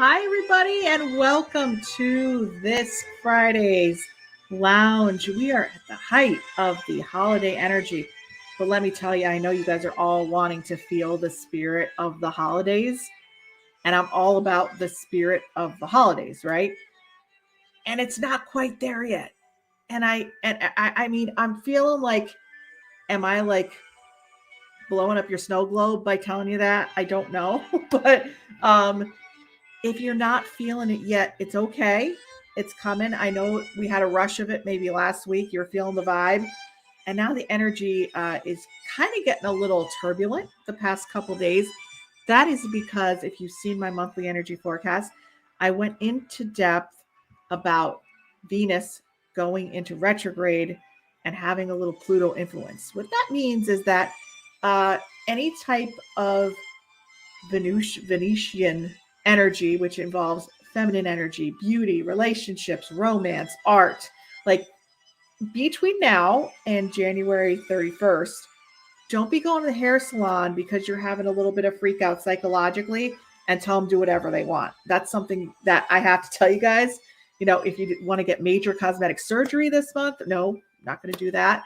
Hi, everybody, and welcome to this Friday's Lounge. We are at the height of the holiday energy. But let me tell you, I know you guys are all wanting to feel the spirit of the holidays, and I'm all about the spirit of the holidays, right? And it's not quite there yet. And I mean, I'm feeling like, am I like blowing up your snow globe by telling you that? I don't know, but um, if you're not feeling it yet, it's okay. It's coming. I know we had a rush of it maybe last week. You're feeling the vibe. And now the energy is kind of getting a little turbulent the past couple days. That is because if you've seen my monthly energy forecast, I went into depth about Venus going into retrograde and having a little Pluto influence. What that means is that uh, any type of Venetian energy, which involves feminine energy, beauty, relationships, romance, art. Like between now and January 31st, don't be going to the hair salon because you're having a little bit of freak out psychologically and tell them do whatever they want. That's something that I have to tell you guys. You know, if you want to get major cosmetic surgery this month, no, not going to do that.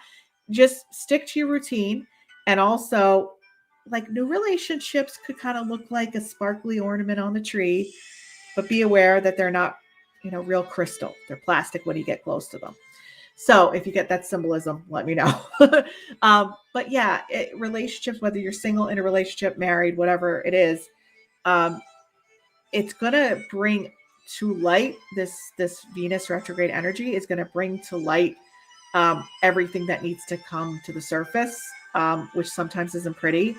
Just stick to your routine. And also, like new relationships could kind of look like a sparkly ornament on the tree, but be aware that they're not, real crystal. They're plastic when you get close to them. So if you get that symbolism, let me know. But yeah, relationships, whether you're single, in a relationship, married, whatever it is, um, it's going to bring to light this Venus retrograde energy is going to bring to light everything that needs to come to the surface, which sometimes isn't pretty.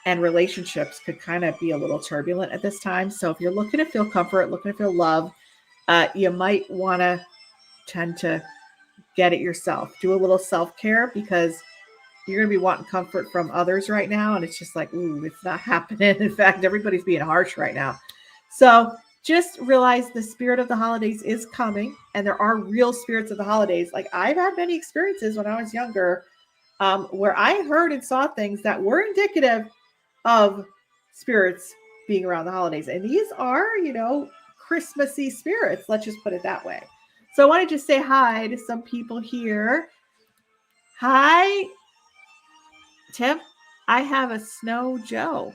And relationships could kind of be a little turbulent at this time. So if you're looking to feel comfort, looking to feel love, you might want to tend to get it yourself. Do a little self-care because you're going to be wanting comfort from others right now. And it's just like, ooh, it's not happening. In fact, everybody's being harsh right now. So just realize the spirit of the holidays is coming and there are real spirits of the holidays. Like I've had many experiences when I was younger where I heard and saw things that were indicative of spirits being around the holidays. And these are, Christmassy spirits. Let's just put it that way. So I want to just say hi to some people here. Hi, Tim. I have a Snow Joe.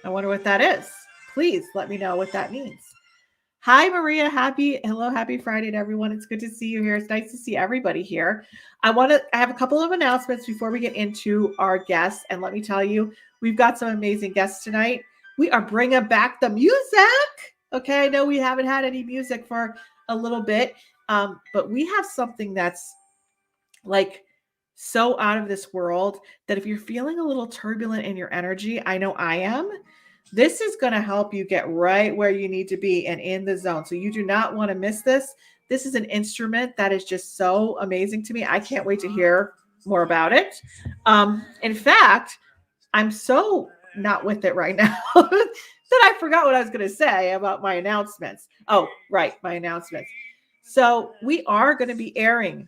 I wonder what that is. Please let me know what that means. Hi, Maria. Happy Friday to everyone. It's good to see you here. It's nice to see everybody here. I have a couple of announcements before we get into our guests. And let me tell you, we've got some amazing guests tonight. We are bringing back the music. Okay. I know we haven't had any music for a little bit, but we have something that's like so out of this world that if you're feeling a little turbulent in your energy, I know I am. This is going to help you get right where you need to be and in the zone. So you do not want to miss this. This is an instrument that is just so amazing to me. I can't wait to hear more about it. In fact, I'm so not with it right now that I forgot what I was going to say about my announcements. Oh, right, my announcements. So we are going to be airing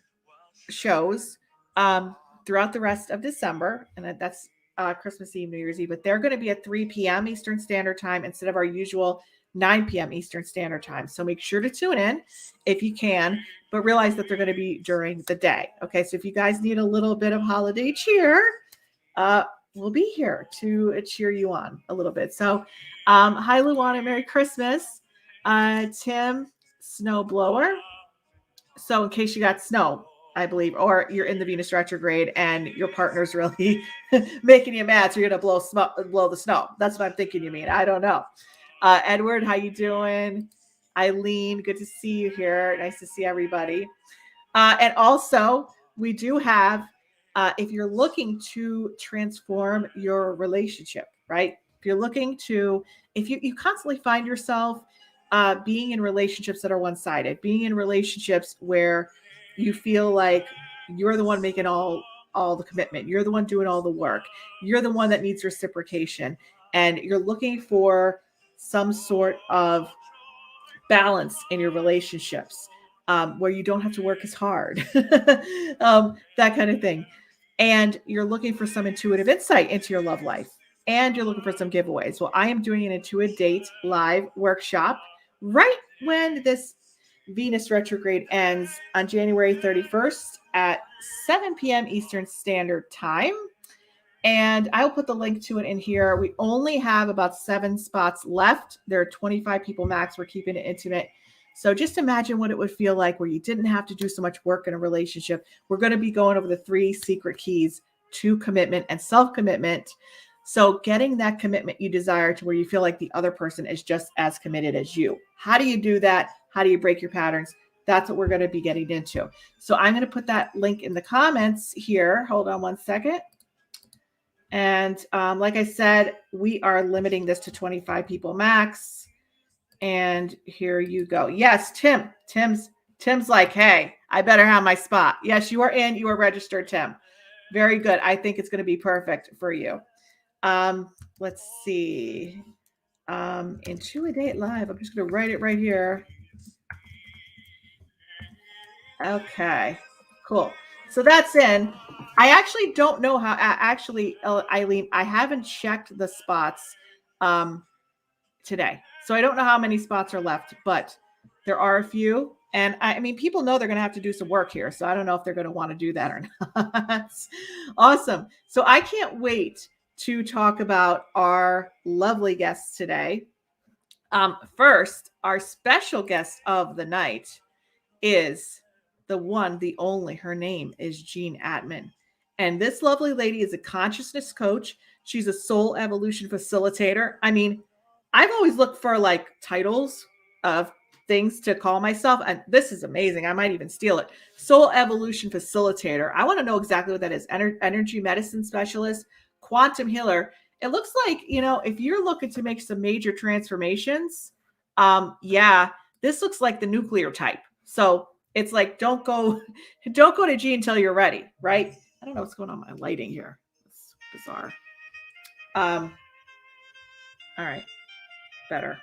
shows throughout the rest of December, and that's Christmas Eve, New Year's Eve, but they're going to be at 3 p.m. Eastern Standard Time instead of our usual 9 p.m. Eastern Standard Time. So make sure to tune in if you can, but realize that they're going to be during the day. Okay, so if you guys need a little bit of holiday cheer, we'll be here to cheer you on a little bit. So hi, Luana, Merry Christmas. Tim, Snowblower. So in case you got snow, I believe, or you're in the Venus retrograde and your partner's really making you mad, so you're gonna blow the snow. That's what I'm thinking you mean. I don't know. Edward, how you doing? Eileen, good to see you here. Nice to see everybody. And also, we do have, if you're looking to transform your relationship, right? If you constantly find yourself being in relationships that are one-sided, being in relationships where you feel like you're the one making all the commitment, you're the one doing all the work, you're the one that needs reciprocation, and you're looking for some sort of balance in your relationships where you don't have to work as hard, that kind of thing. And you're looking for some intuitive insight into your love life. and you're looking for some giveaways. Well, I am doing an Intuit Date live workshop right when this Venus retrograde ends on January 31st at 7 p.m. Eastern Standard Time. And I'll put the link to it in here. We only have about 7 spots left. There are 25 people max. We're keeping it intimate. So just imagine what it would feel like where you didn't have to do so much work in a relationship. We're going to be going over the 3 secret keys to commitment and self-commitment. So getting that commitment you desire to where you feel like the other person is just as committed as you. How do you do that? How do you break your patterns? That's what we're going to be getting into. So I'm going to put that link in the comments here. Hold on one second. And like I said, we are limiting this to 25 people max. And here you go. Yes, Tim. Tim's like, hey, I better have my spot. Yes, you are in. You are registered, Tim. Very good. I think it's going to be perfect for you. Let's see. Intuit Date Live. I'm just going to write it right here. Okay, cool. So that's in. I actually don't know how, Eileen, I haven't checked the spots today. So I don't know how many spots are left, but there are a few. And I mean, people know they're going to have to do some work here. So I don't know if they're going to want to do that or not. Awesome. So I can't wait to talk about our lovely guests today. First, our special guest of the night is the one, the only. Her name is Jean Atman. And this lovely lady is a consciousness coach. She's a soul evolution facilitator. I mean, I've always looked for like titles of things to call myself. And this is amazing. I might even steal it. Soul evolution facilitator. I want to know exactly what that is. Energy medicine specialist, quantum healer. It looks like, if you're looking to make some major transformations, this looks like the nuclear type. So it's like, don't go to G until you're ready, right? I don't know what's going on with my lighting here. It's bizarre. All right, better.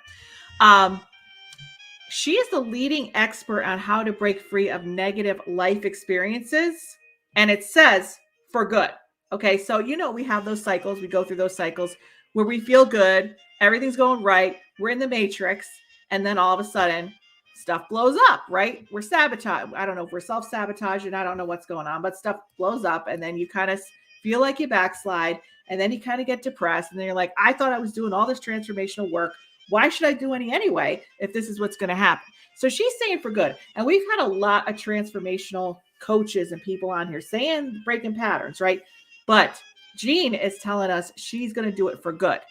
She is the leading expert on how to break free of negative life experiences. And it says for good. Okay, so we have those cycles. We go through those cycles where we feel good. Everything's going right. We're in the matrix. And then all of a sudden, stuff blows up, right? We're sabotaged. I don't know if we're self-sabotaging. I don't know what's going on, but stuff blows up. And then you kind of feel like you backslide. And then you kind of get depressed. And then you're like, I thought I was doing all this transformational work. Why should I do any anyway if this is what's going to happen? So she's saying for good. And we've had a lot of transformational coaches and people on here saying breaking patterns, right? But Jean is telling us she's going to do it for good.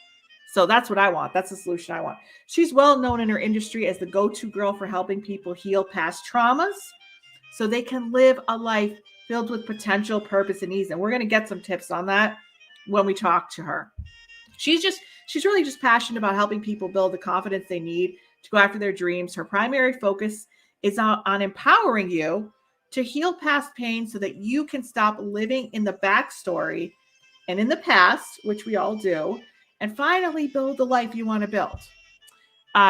So that's what I want. That's the solution I want. She's well known in her industry as the go-to girl for helping people heal past traumas so they can live a life filled with potential, purpose, and ease. And we're going to get some tips on that when we talk to her. She's really just passionate about helping people build the confidence they need to go after their dreams. Her primary focus is on empowering you to heal past pain so that you can stop living in the backstory and in the past, which we all do, and finally build the life you want to build.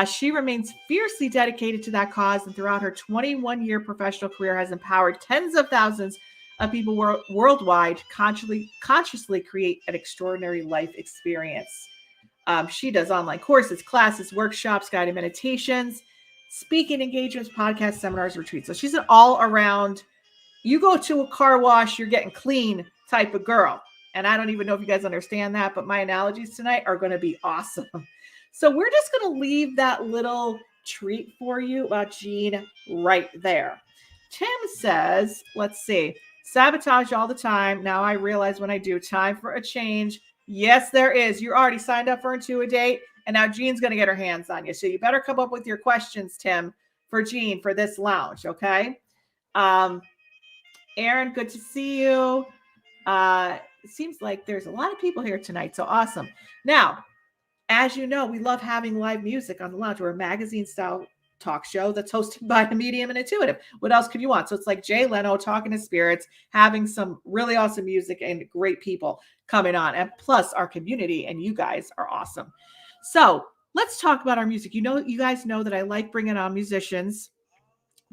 She remains fiercely dedicated to that cause, and throughout her 21-year professional career has empowered tens of thousands of people worldwide consciously create an extraordinary life experience. She does online courses, classes, workshops, guided meditations, speaking engagements, podcasts, seminars, retreats. So she's an all-around, you go to a car wash, you're getting clean type of girl. And I don't even know if you guys understand that, but my analogies tonight are going to be awesome. So we're just going to leave that little treat for you about Jean right there. Tim says, let's see, sabotage all the time. Now I realize when I do, time for a change. Yes, there is. You're already signed up for Intuit Date, and now Jean's going to get her hands on you. So you better come up with your questions, Tim, for Jean for this lounge, okay? Aaron, good to see you. It seems like there's a lot of people here tonight, so awesome. Now, as you know, we love having live music on the lounge. We're a magazine-style talk show that's hosted by a medium and intuitive. What else could you want? So it's like Jay Leno talking to spirits, having some really awesome music and great people coming on. And plus our community and you guys are awesome. So let's talk about our music. You guys know that I like bringing on musicians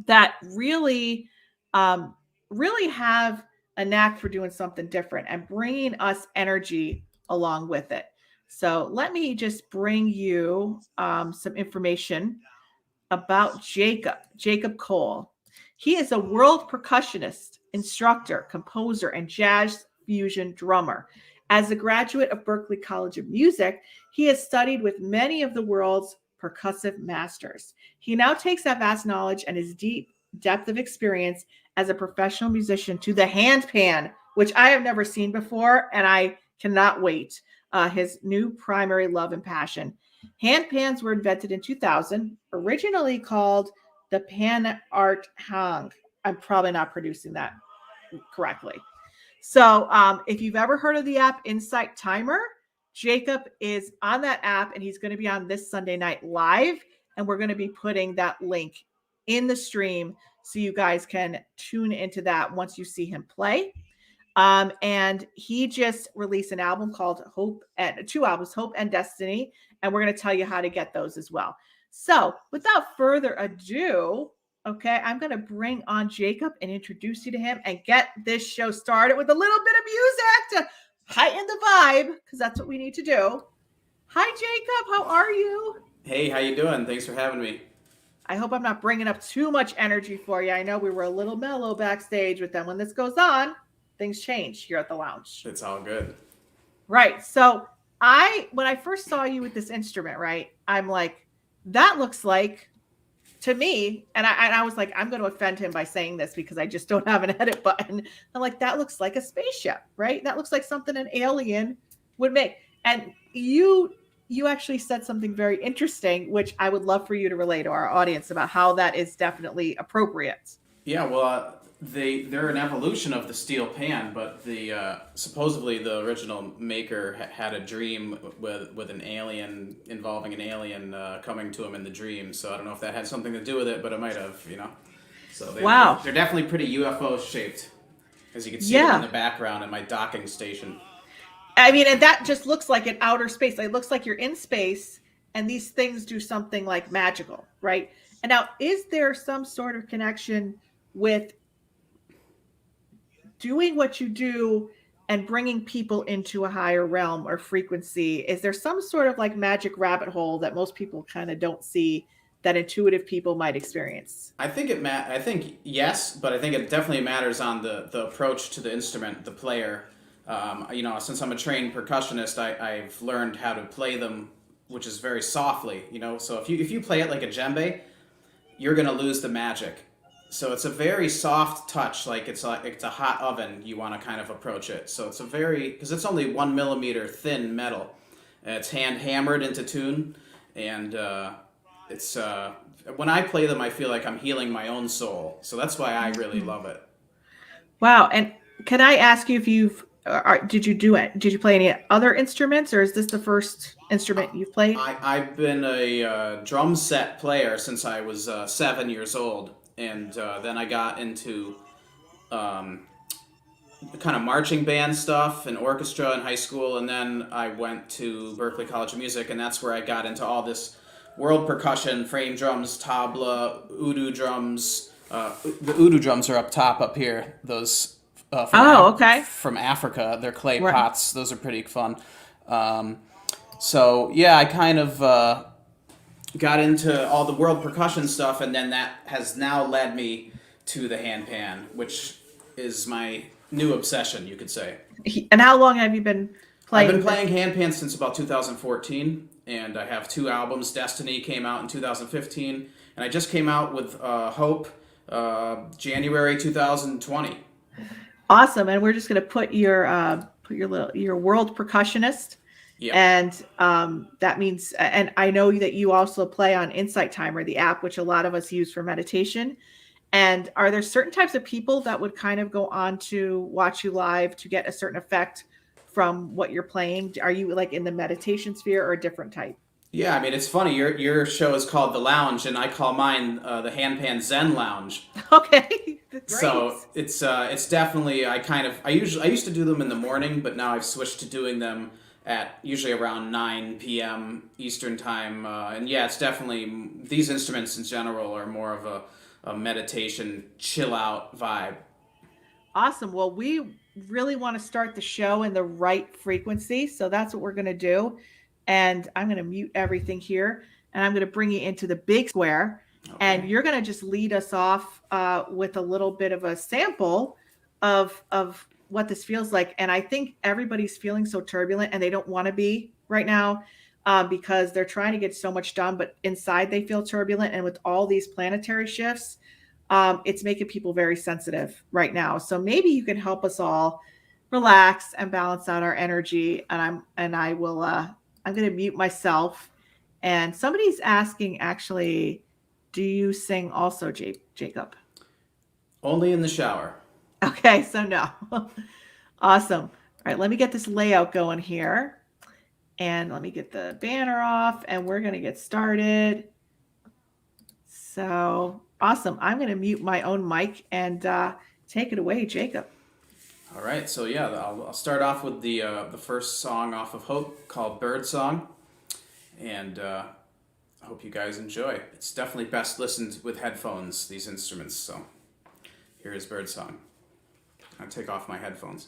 that really have a knack for doing something different and bringing us energy along with it. So let me just bring you some information about Jacob Cole. He is a world percussionist, instructor, composer, and jazz fusion drummer. As a graduate of Berklee College of Music, he has studied with many of the world's percussive masters. He now takes that vast knowledge and his deep depth of experience as a professional musician to the handpan, which I have never seen before, and I cannot wait. His new primary love and passion. Handpans were invented in 2000, originally called the Pan Art Hang. I'm probably not producing that correctly. So if you've ever heard of the app Insight Timer, Jacob is on that app and he's going to be on this Sunday night live. And we're going to be putting that link in the stream so you guys can tune into that once you see him play. And he just released an album called two albums, Hope and Destiny. And we're going to tell you how to get those as well. So without further ado, okay, I'm going to bring on Jacob and introduce you to him and get this show started with a little bit of music to heighten the vibe, because that's what we need to do. Hi, Jacob. How are you? Hey, how you doing? Thanks for having me. I hope I'm not bringing up too much energy for you. I know we were a little mellow backstage, but then when this goes on, things change here at the lounge. It's all good. Right. So when I first saw you with this instrument, right, I'm like, that looks like, to me, and I was like, I'm going to offend him by saying this because I just don't have an edit button. I'm like, that looks like a spaceship, right? That looks like something an alien would make. And you actually said something very interesting, which I would love for you to relay to our audience about how that is definitely appropriate. Yeah, well, they're an evolution of the steel pan, but the supposedly the original maker had a dream with an alien involving an alien coming to him in the dream. So I don't know if that had something to do with it, but it might have, you know. So Wow. they're definitely pretty UFO shaped, as you can see them in the background at my docking station. I mean, and that just looks like an outer space. It looks like you're in space and these things do something like magical, right? And now, is there some sort of connection with doing what you do and bringing people into a higher realm or frequency? Is there some sort of like magic rabbit hole that most people kind of don't see that intuitive people might experience? I think I think yes, but I think it definitely matters on the approach to the instrument, the player. You know, since I'm a trained percussionist, I've learned how to play them, which is very softly. You know, so if you play it like a djembe, you're gonna lose the magic. So it's a very soft touch, like it's a hot oven. You want to kind of approach it. So it's because it's only 1 millimeter thin metal. It's hand hammered into tune, and it's when I play them, I feel like I'm healing my own soul. So that's why I really love it. Wow. And can I ask you if did you play any other instruments, or is this the first instrument you've played? I've been a drum set player since I was 7 years old, and then I got into kind of marching band stuff and orchestra in high school, and then I went to Berklee College of Music, and that's where I got into all this world percussion, frame drums, tabla, udu drums. The udu drums are up here. Those from Africa. They're clay pots. Those are pretty fun. So yeah, I kind of got into all the world percussion stuff, and then that has now led me to the handpan, which is my new obsession, you could say. And how long have you been playing? I've been playing handpan since about 2014, and I have 2 albums. Destiny came out in 2015, and I just came out with Hope January 2020. Awesome, and we're just going to put your world percussionist. Yep. And that means, and I know that you also play on Insight Timer, the app, which a lot of us use for meditation. And are there certain types of people that would kind of go on to watch you live to get a certain effect from what you're playing? Are you like in the meditation sphere or a different type? Yeah, I mean, it's funny. Your show is called The Lounge, and I call mine the handpan Zen Lounge. Okay. Great. So it's definitely I used to do them in the morning, but now I've switched to doing them at usually around 9 p.m. Eastern time. And yeah, it's definitely, these instruments in general are more of a meditation, chill out vibe. Awesome. Well, we really want to start the show in the right frequency. So that's what we're going to do. And I'm going to mute everything here, and I'm going to bring you into the big square. Okay. And you're going to just lead us off with a little bit of a sample of what this feels like. And I think everybody's feeling so turbulent, and they don't want to be right now because they're trying to get so much done, but inside they feel turbulent. And with all these planetary shifts, it's making people very sensitive right now. So maybe you can help us all relax and balance out our energy. And I will I'm going to mute myself. And somebody's asking, actually, do you sing also, Jacob? Only in the shower. Okay, so no. Awesome. All right, let me get this layout going here. And let me get the banner off, and we're going to get started. So awesome. I'm going to mute my own mic and take it away, Jacob. All right, so yeah, I'll start off with the first song off of Hope called Birdsong, and I hope you guys enjoy. It's definitely best listened with headphones, these instruments, so here is Birdsong. I'll take off my headphones.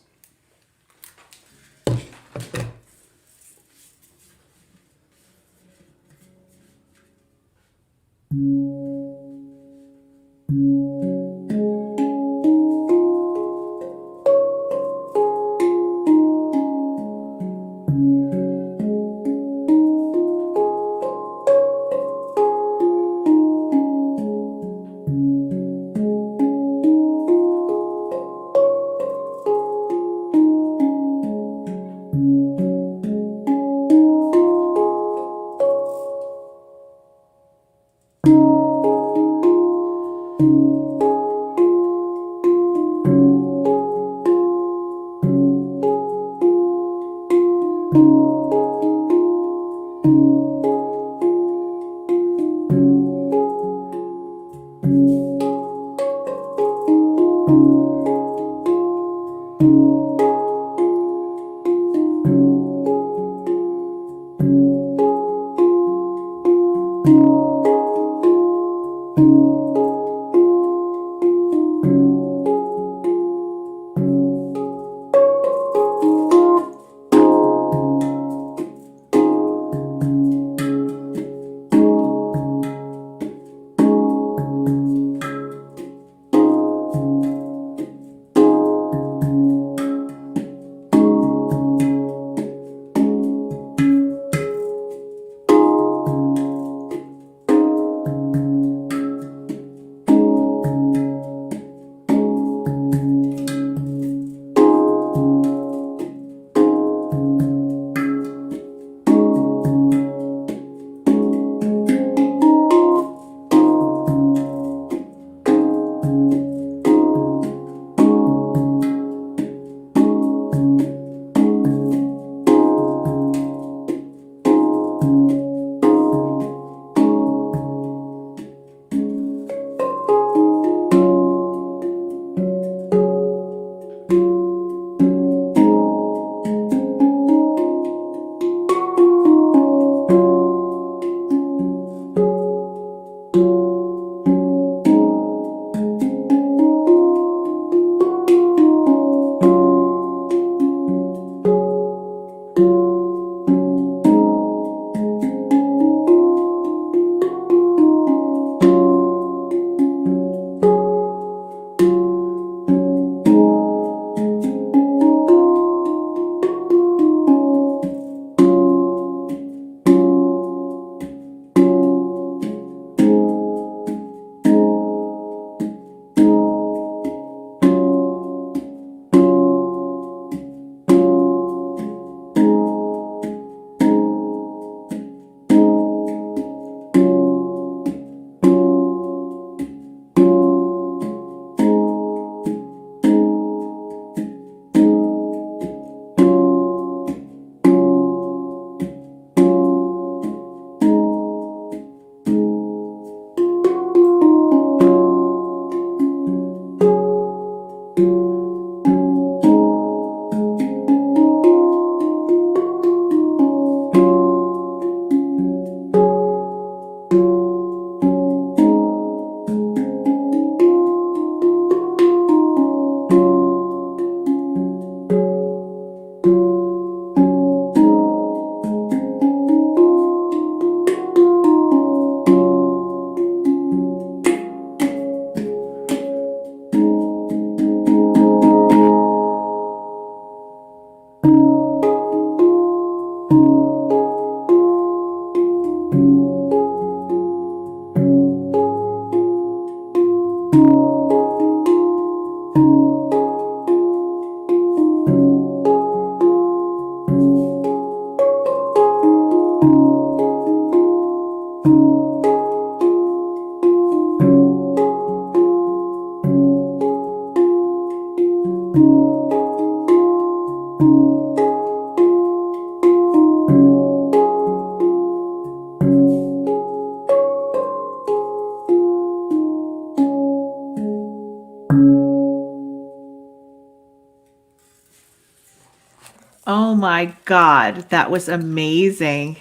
Oh my God, that was amazing.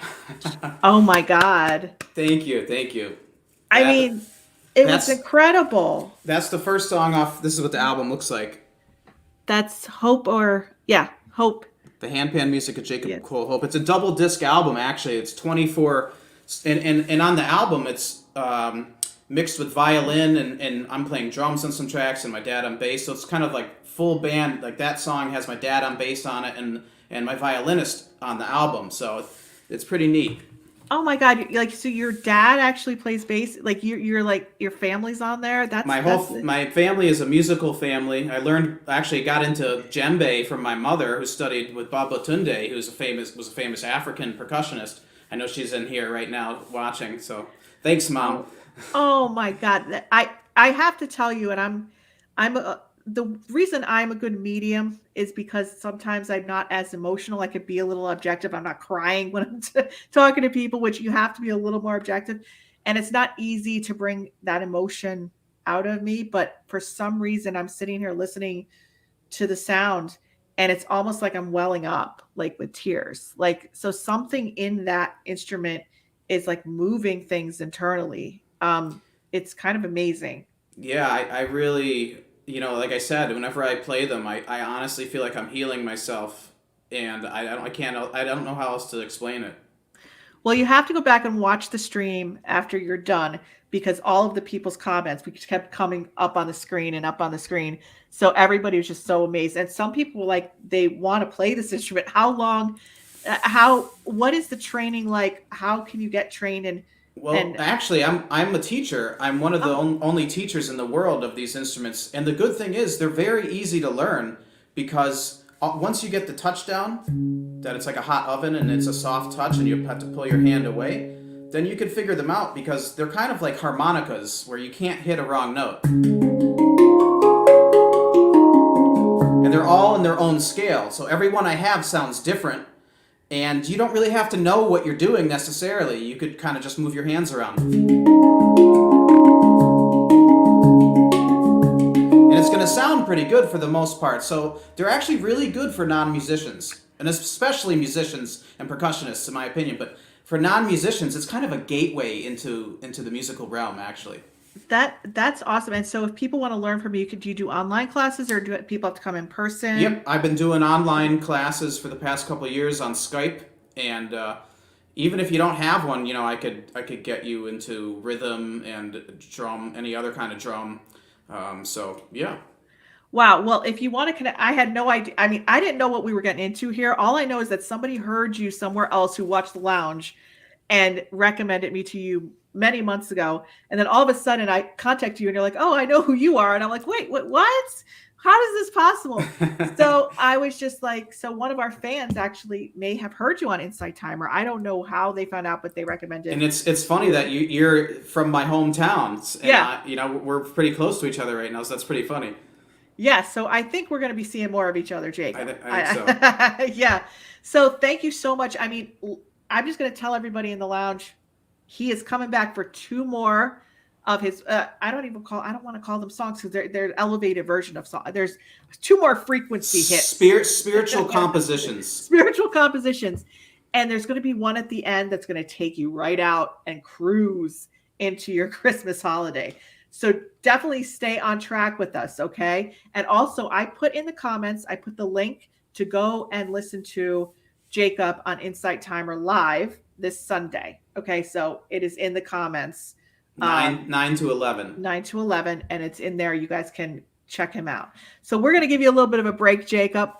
Oh my God. Thank you, thank you. I That mean, it was that's incredible. that's the first song off. This is what the album looks like. That's Hope Hope. The handpan music of Yeah. Jacob Cole Hope. It's a double disc album actually. It's 24, and on the album it's mixed with violin and I'm playing drums on some tracks and my dad on bass. So it's kind of like full band. Like that song has my dad on bass on it and my violinist on the album. So it's pretty neat. Oh my God! Like, so your dad actually plays bass. Like you're like your family's on there. My family is a musical family. I actually got into djembe from my mother, who studied with Baba Tunde, who was a famous African percussionist. I know she's in here right now watching. So thanks, Mom. Oh my God! I have to tell you, and the reason I'm a good medium is because sometimes I'm not as emotional. I could be a little objective. I'm not crying when I'm talking to people, which you have to be a little more objective. And it's not easy to bring that emotion out of me. But for some reason, I'm sitting here listening to the sound and it's almost like I'm welling up, like with tears. Like, so something in that instrument is like moving things internally. It's kind of amazing. Yeah, I really, like I said, whenever I play them, I honestly feel like I'm healing myself, and I don't know how else to explain it. Well, you have to go back and watch the stream after you're done because all of the people's comments we kept coming up on the screen and up on the screen. So everybody was just so amazed. And some people were like they want to play this instrument. How long? What is the training like? How can you get trained Well, actually, I'm a teacher. I'm one of the only teachers in the world of these instruments, and the good thing is they're very easy to learn because once you get the touch down, that it's like a hot oven and it's a soft touch, and you have to pull your hand away, then you can figure them out because they're kind of like harmonicas where you can't hit a wrong note, and they're all in their own scale. So every one I have sounds different. And you don't really have to know what you're doing necessarily. You could kind of just move your hands around. And it's going to sound pretty good for the most part. So they're actually really good for non-musicians. And especially musicians and percussionists, in my opinion. But for non-musicians, it's kind of a gateway into the musical realm, actually. That's awesome. And so if people want to learn from you, do you do online classes or do people have to come in person? Yep, I've been doing online classes for the past couple of years on Skype, and even if you don't have one, I could get you into rhythm and drum, any other kind of drum. So yeah. Wow. Well, if you want to connect, I had no idea. I mean, I didn't know what we were getting into here. All I know is that somebody heard you somewhere else who watched the lounge and recommended me to you many months ago. And then all of a sudden I contact you and you're like, oh, I know who you are. And I'm like, wait, what? How is this possible? So I was just like, so one of our fans actually may have heard you on Insight Timer. I don't know how they found out, but they recommended. And it's funny that you're from my hometown. And yeah. We're pretty close to each other right now. So that's pretty funny. Yeah. So I think we're going to be seeing more of each other, Jake. I think so. Yeah. So thank you so much. I mean, I'm just going to tell everybody in the lounge, he is coming back for two more of his. I don't want to call them songs because they're elevated version of song. There's two more frequency hits. Spiritual compositions. Spiritual compositions, and there's going to be one at the end that's going to take you right out and cruise into your Christmas holiday. So definitely stay on track with us, okay? And also, I put in the comments, I put the link to go and listen to Jacob on Insight Timer live this Sunday. Okay, so it is in the comments. 9 to 11. 9 to 11, and it's in there. You guys can check him out. So we're going to give you a little bit of a break, Jacob,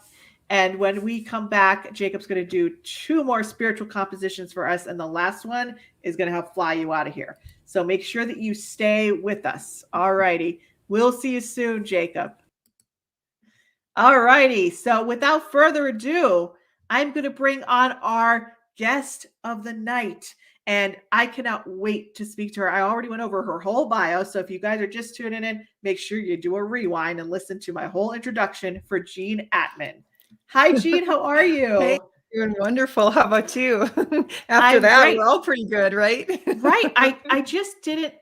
And when we come back, Jacob's going to do 2 more spiritual compositions for us. And the last one is going to help fly you out of here. So make sure that you stay with us. All righty. We'll see you soon, Jacob. All righty. So without further ado, I'm going to bring on our guest of the night. And I cannot wait to speak to her. I already went over her whole bio. So if you guys are just tuning in, make sure you do a rewind and listen to my whole introduction for Jean Atman. Hi, Jean. How are you? Hey, doing wonderful. How about you? After that, great. we're all pretty good, right? Right. I just didn't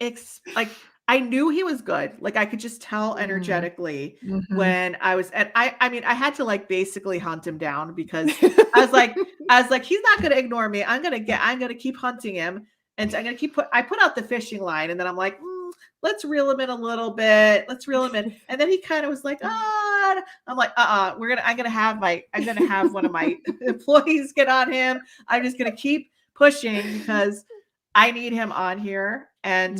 I knew he was good. Like I could just tell energetically when I was at I mean I had to like basically hunt him down because I was like he's not going to ignore me. I'm going to keep hunting him, and I'm going to I put out the fishing line, and then I'm like, let's reel him in a little bit. Let's reel him in. And then he kind of was like, I'm like, I'm going to have one of my employees get on him. I'm just going to keep pushing because I need him on here. And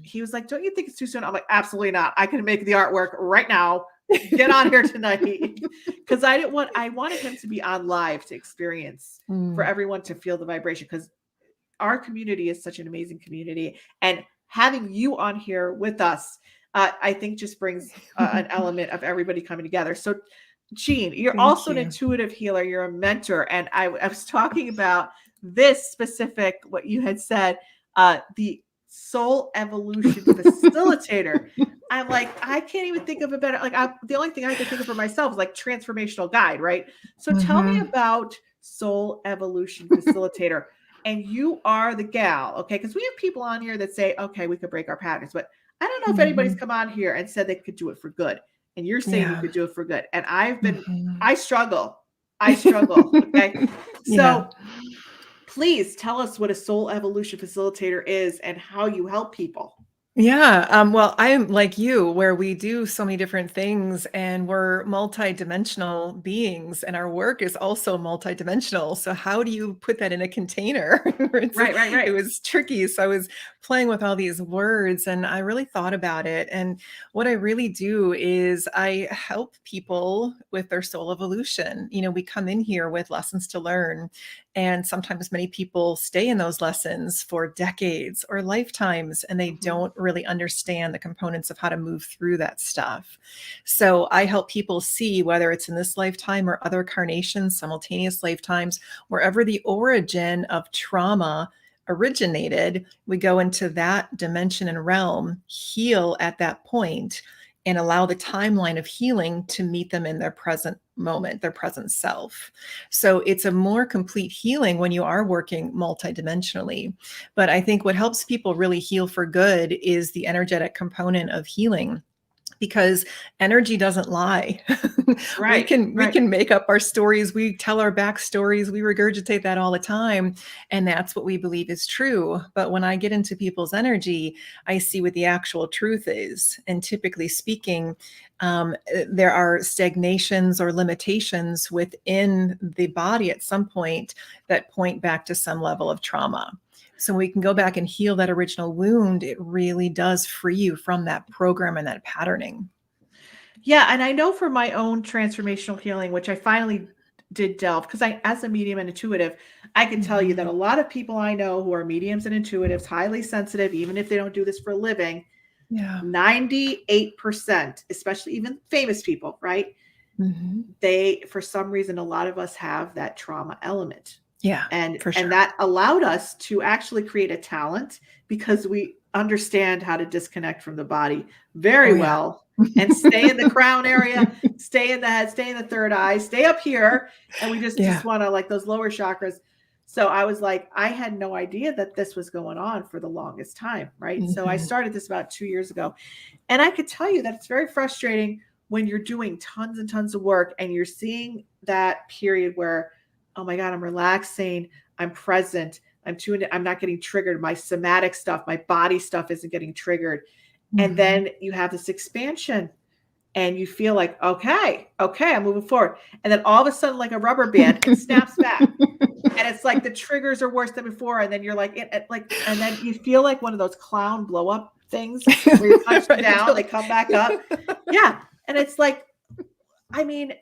he was like, don't you think it's too soon? I'm like, absolutely not. I can make the artwork right now. Get on here tonight. Because I wanted him to be on live to experience, for everyone to feel the vibration. Because our community is such an amazing community. And having you on here with us, I think just brings an element of everybody coming together. So Jean, you're also an intuitive healer. You're a mentor. And I was talking about this specific, what you had said, the soul evolution facilitator. I'm like, I can't even think of a better, the only thing I can think of for myself is like transformational guide, right? So tell me about soul evolution facilitator. And you are the gal, okay? Because we have people on here that say, okay, we could break our patterns, but I don't know if anybody's come on here and said they could do it for good. And you're saying you could do it for good. And I struggle. Okay. So please tell us what a soul evolution facilitator is and how you help people. Yeah. Well, I'm like you, where we do so many different things and we're multidimensional beings, and our work is also multidimensional. So how do you put that in a container? Right. It was tricky. So I was playing with all these words and I really thought about it. And what I really do is I help people with their soul evolution. You know, we come in here with lessons to learn. And sometimes many people stay in those lessons for decades or lifetimes, and they don't really understand the components of how to move through that stuff. So I help people see, whether it's in this lifetime or other carnations, simultaneous lifetimes, wherever the origin of trauma originated, we go into that dimension and realm, heal at that point, and allow the timeline of healing to meet them in their present moment, their present self. So it's a more complete healing when you are working multidimensionally. But I think what helps people really heal for good is the energetic component of healing. Because energy doesn't lie. We can make up our stories. We tell our backstories. We regurgitate that all the time. And that's what we believe is true. But when I get into people's energy, I see what the actual truth is. And typically speaking, there are stagnations or limitations within the body at some point that point back to some level of trauma. So we can go back and heal that original wound. It really does free you from that program and that patterning. Yeah. And I know for my own transformational healing, which I finally did delve, because as a medium and intuitive, I can tell you that a lot of people I know who are mediums and intuitives, highly sensitive, even if they don't do this for a living, 98%, especially even famous people, right? They, for some reason, a lot of us have that trauma element. Yeah. And that allowed us to actually create a talent because we understand how to disconnect from the body very well and stay in the crown area, stay in the head, stay in the third eye, stay up here. And we just want to, like, those lower chakras. So I was like, I had no idea that this was going on for the longest time. Right. So I started this about 2 years ago, and I could tell you that it's very frustrating when you're doing tons and tons of work and you're seeing that period where, oh my God, I'm relaxing, I'm present, I'm tuned in, I'm not getting triggered. My somatic stuff, my body stuff isn't getting triggered. And then you have this expansion and you feel like, okay, I'm moving forward. And then all of a sudden, like a rubber band, it snaps back. And it's like the triggers are worse than before. And then you're like, and then you feel like one of those clown blow up things where you punch them down, they come back up. Yeah. And it's like, I mean,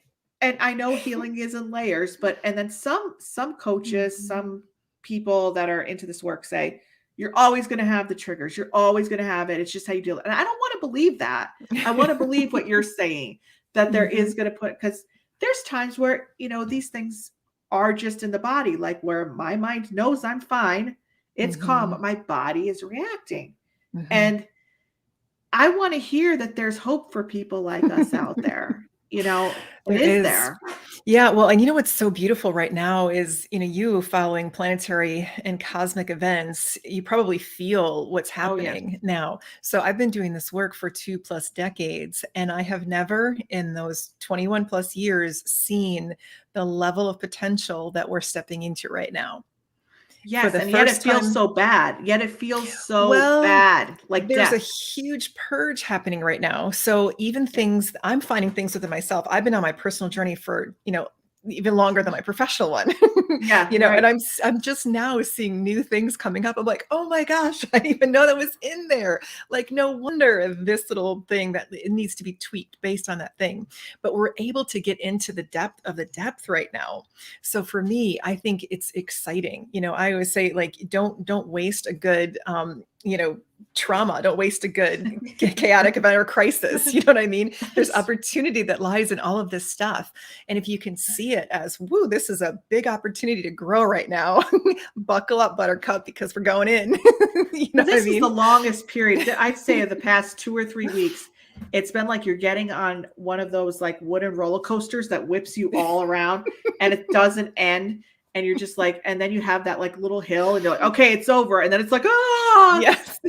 and I know healing is in layers, but and then some coaches, some people that are into this work say you're always going to have the triggers. You're always going to have it. It's just how you deal it. And I don't want to believe that. I want to believe what you're saying, that there is going to put, because there's times where, these things are just in the body, like where my mind knows I'm fine. It's calm, but my body is reacting. And I want to hear that there's hope for people like us out there. There is there. Yeah. Well, and what's so beautiful right now is, you following planetary and cosmic events, you probably feel what's happening now. So I've been doing this work for 2+ decades, and I have never in those 21+ years seen the level of potential that we're stepping into right now. Yes, and yet it feels so bad. Yet it feels so bad, like there's death. a huge purge happening right now. So even things, I'm finding things within myself. I've been on my personal journey for, even longer than my professional one. And I'm just now seeing new things coming up. I'm like, oh my gosh, I didn't even know that was in there. Like, no wonder this little thing that it needs to be tweaked based on that thing. But we're able to get into the depth of the depth right now. So for me, I think it's exciting. I always say, like, don't waste a good trauma. Don't waste a good chaotic event or crisis. You know what I mean? There's opportunity that lies in all of this stuff. And if you can see it as, woo, this is a big opportunity to grow right now. Buckle up, buttercup, because we're going in. This is the longest period. I'd say in the past 2 or 3 weeks, it's been like you're getting on one of those like wooden roller coasters that whips you all around and it doesn't end. And you're just like, and then you have that like little hill and you're like, okay, it's over. And then it's like, yes.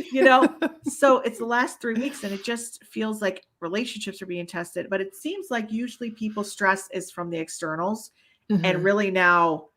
So it's the last 3 weeks and it just feels like relationships are being tested. But it seems like usually people's stress is from the externals. And really now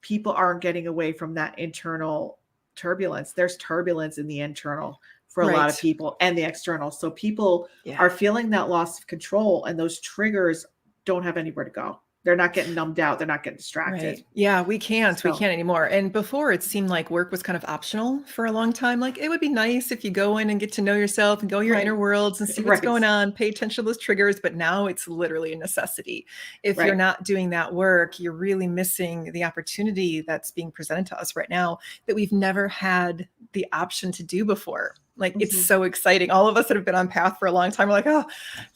people aren't getting away from that internal turbulence. There's turbulence in the internal for a lot of people and the external. So people are feeling that loss of control and those triggers don't have anywhere to go. They're not getting numbed out. They're not getting distracted. Right. Yeah, we can't anymore. And before it seemed like work was kind of optional for a long time. Like it would be nice if you go in and get to know yourself and go your inner worlds and see what's going on, pay attention to those triggers. But now it's literally a necessity. If you're not doing that work, you're really missing the opportunity that's being presented to us right now that we've never had the option to do before. Like, it's so exciting. All of us that have been on path for a long time, we're like, oh,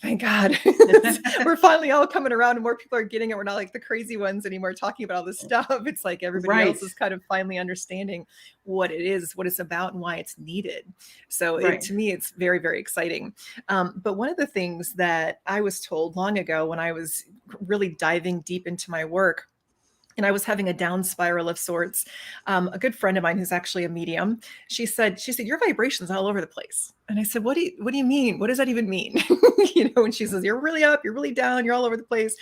thank God. We're finally all coming around and more people are getting it. We're not like the crazy ones anymore talking about all this stuff. It's like everybody else is kind of finally understanding what it is, what it's about, and why it's needed. So to me, it's very, very exciting. But one of the things that I was told long ago when I was really diving deep into my work, and I was having a down spiral of sorts. A good friend of mine who's actually a medium, she said, your vibration's all over the place. And I said, what do you mean? What does that even mean? And she says, you're really up, you're really down, you're all over the place.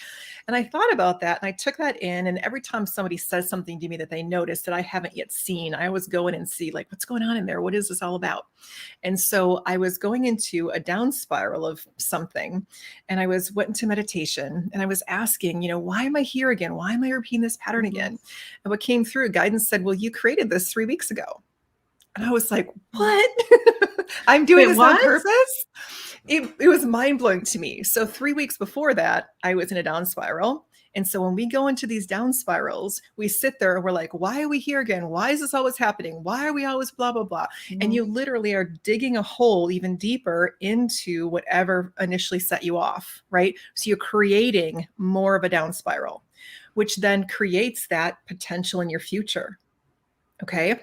And I thought about that and I took that in. And every time somebody says something to me that they notice that I haven't yet seen, I always go in and see like, what's going on in there? What is this all about? And so I was going into a down spiral of something, and I went into meditation and I was asking, why am I here again? Why am I repeating this pattern again? And what came through, guidance said, well, you created this 3 weeks ago. And I was like, what? I'm doing this on purpose? It was mind-blowing to me. So 3 weeks before that, I was in a down spiral. And so when we go into these down spirals, we sit there and we're like, why are we here again? Why is this always happening? Why are we always blah, blah, blah? And you literally are digging a hole even deeper into whatever initially set you off, right? So you're creating more of a down spiral, which then creates that potential in your future. Okay.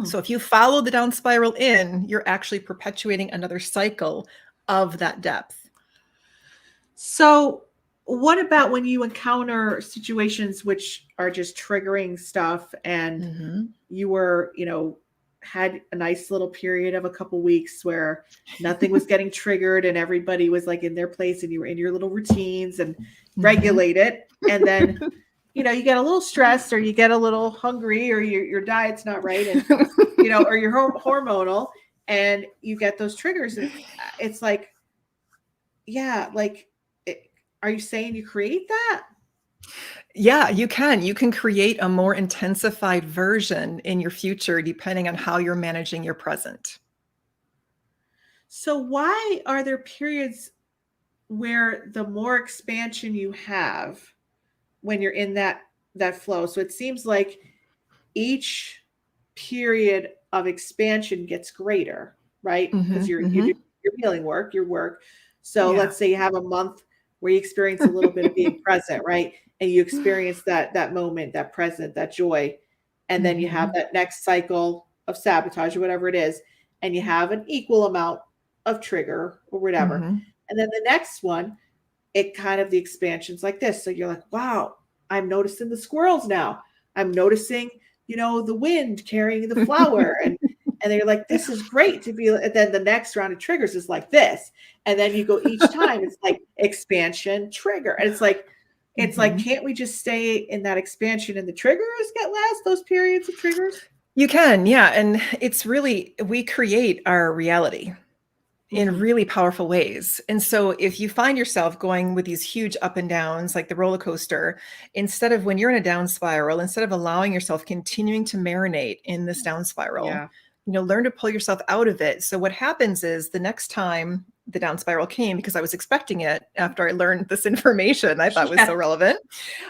So if you follow the down spiral in, you're actually perpetuating another cycle of that depth. So what about when you encounter situations which are just triggering stuff and you were, had a nice little period of a couple weeks where nothing was getting triggered and everybody was like in their place and you were in your little routines and regulate it. And then you get a little stressed or you get a little hungry or your diet's not right and, or you're hormonal and you get those triggers. And it's like, are you saying you create that? Yeah, you can. You can create a more intensified version in your future, depending on how you're managing your present. So why are there periods where the more expansion you have, when you're in that flow. So it seems like each period of expansion gets greater, right? Because you're doing your healing work, your work. So let's say you have a month where you experience a little bit of being present, right? And you experience that moment, that present, that joy. And then you have that next cycle of sabotage or whatever it is, and you have an equal amount of trigger or whatever. And then the next one, it kind of, the expansion's like this. So you're like, wow, I'm noticing the squirrels now. I'm noticing, the wind carrying the flower. And they're like, this is great to be. And then the next round of triggers is like this. And then you go each time, it's like expansion, trigger. And it's like, can't we just stay in that expansion and the triggers get last, those periods of triggers? You can, yeah. And it's really, we create our reality in really powerful ways. And so if you find yourself going with these huge up and downs, like the roller coaster, instead of, when you're in a down spiral, instead of allowing yourself continuing to marinate in this down spiral, learn to pull yourself out of it. So what happens is, the next time the down spiral came, because I was expecting it after I learned this information I thought was so relevant.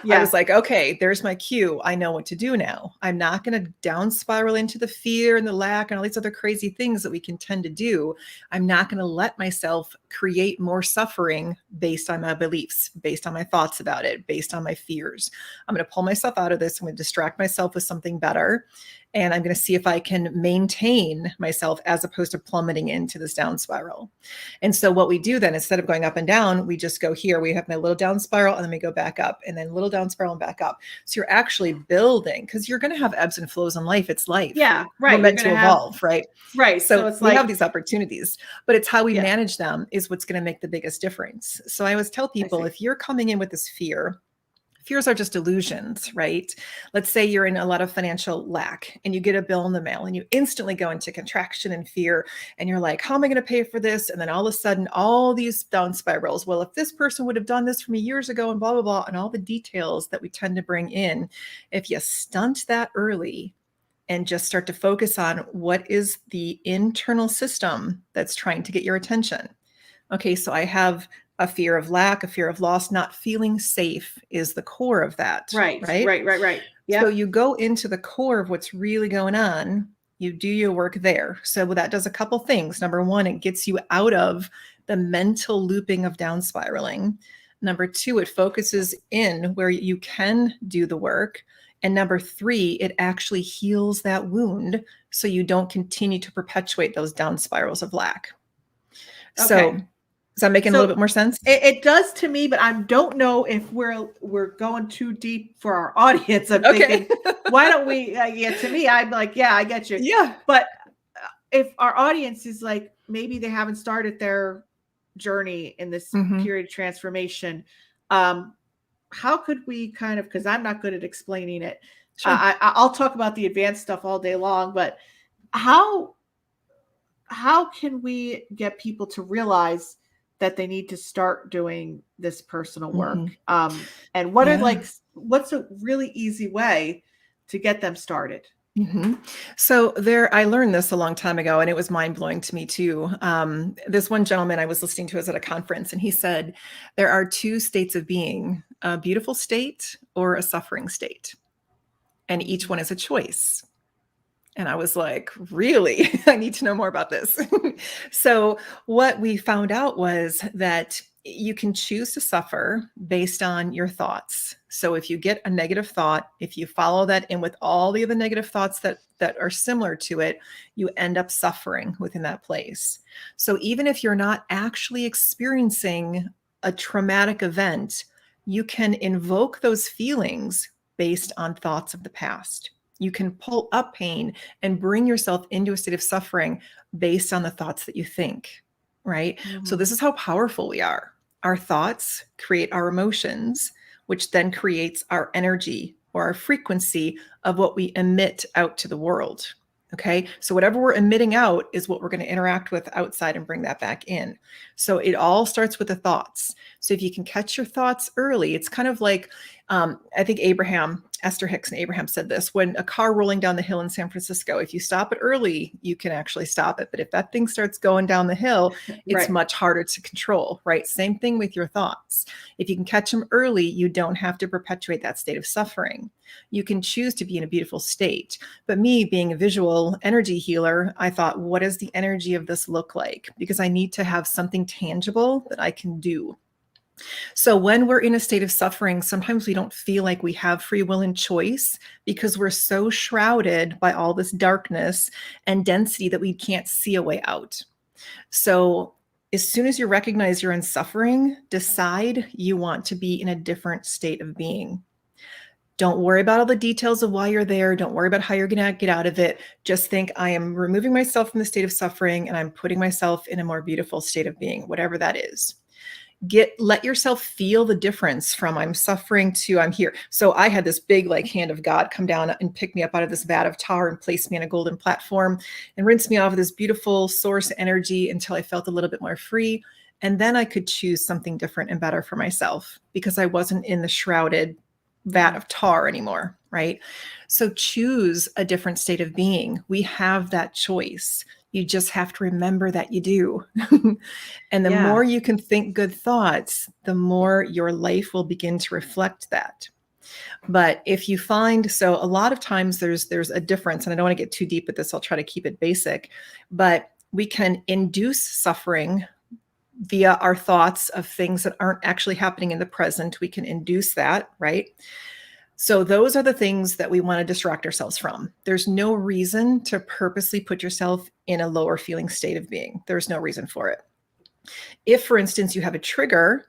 I was like, okay, there's my cue. I know what to do now. I'm not going to down spiral into the fear and the lack and all these other crazy things that we can tend to do. I'm not going to let myself create more suffering based on my beliefs, based on my thoughts about it, based on my fears. I'm going to pull myself out of this. I'm going to distract myself with something better. And I'm going to see if I can maintain myself as opposed to plummeting into this down spiral. And so what we do then, instead of going up and down, we just go here. We have my little down spiral, and then we go back up, and then little down spiral and back up. So you're actually building, because you're going to have ebbs and flows in life. It's life. Yeah, right. We're meant to evolve, right? Right. So it's we have these opportunities, but it's how we manage them is what's going to make the biggest difference. So I always tell people, if you're coming in with this fears are just illusions, right? Let's say you're in a lot of financial lack and you get a bill in the mail and you instantly go into contraction and fear. And you're like, how am I going to pay for this? And then all of a sudden, all these down spirals. Well, if this person would have done this for me years ago, and blah, blah, blah, and all the details that we tend to bring in, if you stunt that early and just start to focus on what is the internal system that's trying to get your attention. Okay, so I have a fear of lack, a fear of loss, not feeling safe is the core of that. Right. Yeah. So you go into the core of what's really going on. You do your work there. So that does a couple things. Number one, it gets you out of the mental looping of down spiraling. Number two, it focuses in where you can do the work. And number three, it actually heals that wound so you don't continue to perpetuate those down spirals of lack. Okay. So is that making a little bit more sense? It does to me, but I don't know if we're going too deep for our audience. I'm thinking, why don't we? To me, I'm like, I get you. Yeah. But if our audience is like, maybe they haven't started their journey in this period of transformation, how could we kind of? Because I'm not good at explaining it. Sure. I'll talk about the advanced stuff all day long, but how can we get people to realize that they need to start doing this personal work? And what are what's a really easy way to get them started? So I learned this a long time ago, and it was mind blowing to me too. This one gentleman I was listening to was at a conference, and he said, there are two states of being, a beautiful state or a suffering state. And each one is a choice. And I was like, really? I need to know more about this. So what we found out was that you can choose to suffer based on your thoughts. So if you get a negative thought, if you follow that in with all the other negative thoughts that are similar to it, you end up suffering within that place. So even if you're not actually experiencing a traumatic event, you can invoke those feelings based on thoughts of the past. You can pull up pain and bring yourself into a state of suffering based on the thoughts that you think, right? So this is how powerful we are. Our thoughts create our emotions, which then creates our energy or our frequency of what we emit out to the world. Okay. So whatever we're emitting out is what we're going to interact with outside and bring that back in. So it all starts with the thoughts. So if you can catch your thoughts early, it's kind of like, I think Abraham Esther Hicks and Abraham said this, when a car rolling down the hill in San Francisco, if you stop it early, you can actually stop it. But if that thing starts going down the hill, it's Right. much harder to control, right? Same thing with your thoughts. If you can catch them early, you don't have to perpetuate that state of suffering. You can choose to be in a beautiful state. But me being a visual energy healer, I thought, what does the energy of this look like? Because I need to have something tangible that I can do. So when we're in a state of suffering, sometimes we don't feel like we have free will and choice because we're so shrouded by all this darkness and density that we can't see a way out. So as soon as you recognize you're in suffering, decide you want to be in a different state of being. Don't worry about all the details of why you're there. Don't worry about how you're going to get out of it. Just think, I am removing myself from the state of suffering and I'm putting myself in a more beautiful state of being, whatever that is. Let yourself feel the difference from I'm suffering to I'm here. So I had this big like hand of God come down and pick me up out of this vat of tar and place me on a golden platform and rinse me off of this beautiful source energy until I felt a little bit more free. And then I could choose something different and better for myself because I wasn't in the shrouded vat of tar anymore, right? So choose a different state of being. We have that choice. You just have to remember that you do. And the more you can think good thoughts, the more your life will begin to reflect that. But if you find, so a lot of times there's a difference, and I don't want to get too deep with this, I'll try to keep it basic, but we can induce suffering via our thoughts of things that aren't actually happening in the present. We can induce that, right? So those are the things that we want to distract ourselves from. There's no reason to purposely put yourself in a lower feeling state of being. There's no reason for it. If, for instance, you have a trigger,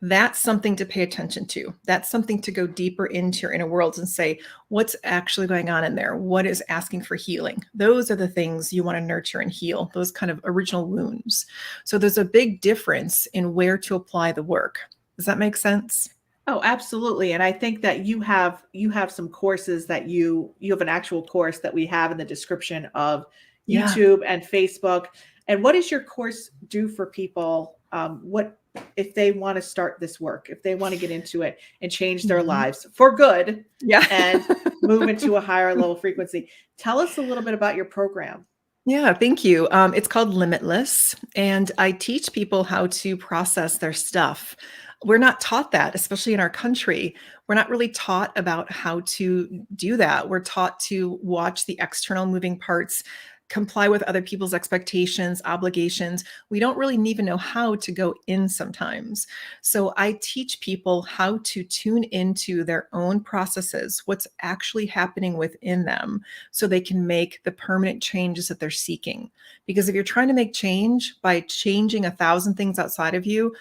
that's something to pay attention to. That's something to go deeper into your inner worlds and say, what's actually going on in there? What is asking for healing? Those are the things you want to nurture and heal, those kind of original wounds. So there's a big difference in where to apply the work. Does that make sense? Oh, absolutely. And I think that you have some courses that you have an actual course that we have in the description of YouTube and Facebook. And what does your course do for people? What if they want to start this work, if they want to get into it and change their lives for good and move into a higher level frequency? Tell us a little bit about your program. Yeah, thank you. It's called Limitless, and I teach people how to process their stuff. We're not taught that, especially in our country. We're not really taught about how to do that. We're taught to watch the external moving parts, comply with other people's expectations, obligations. We don't really even know how to go in sometimes. So I teach people how to tune into their own processes, what's actually happening within them, so they can make the permanent changes that they're seeking. Because if you're trying to make change by changing 1,000 things outside of you,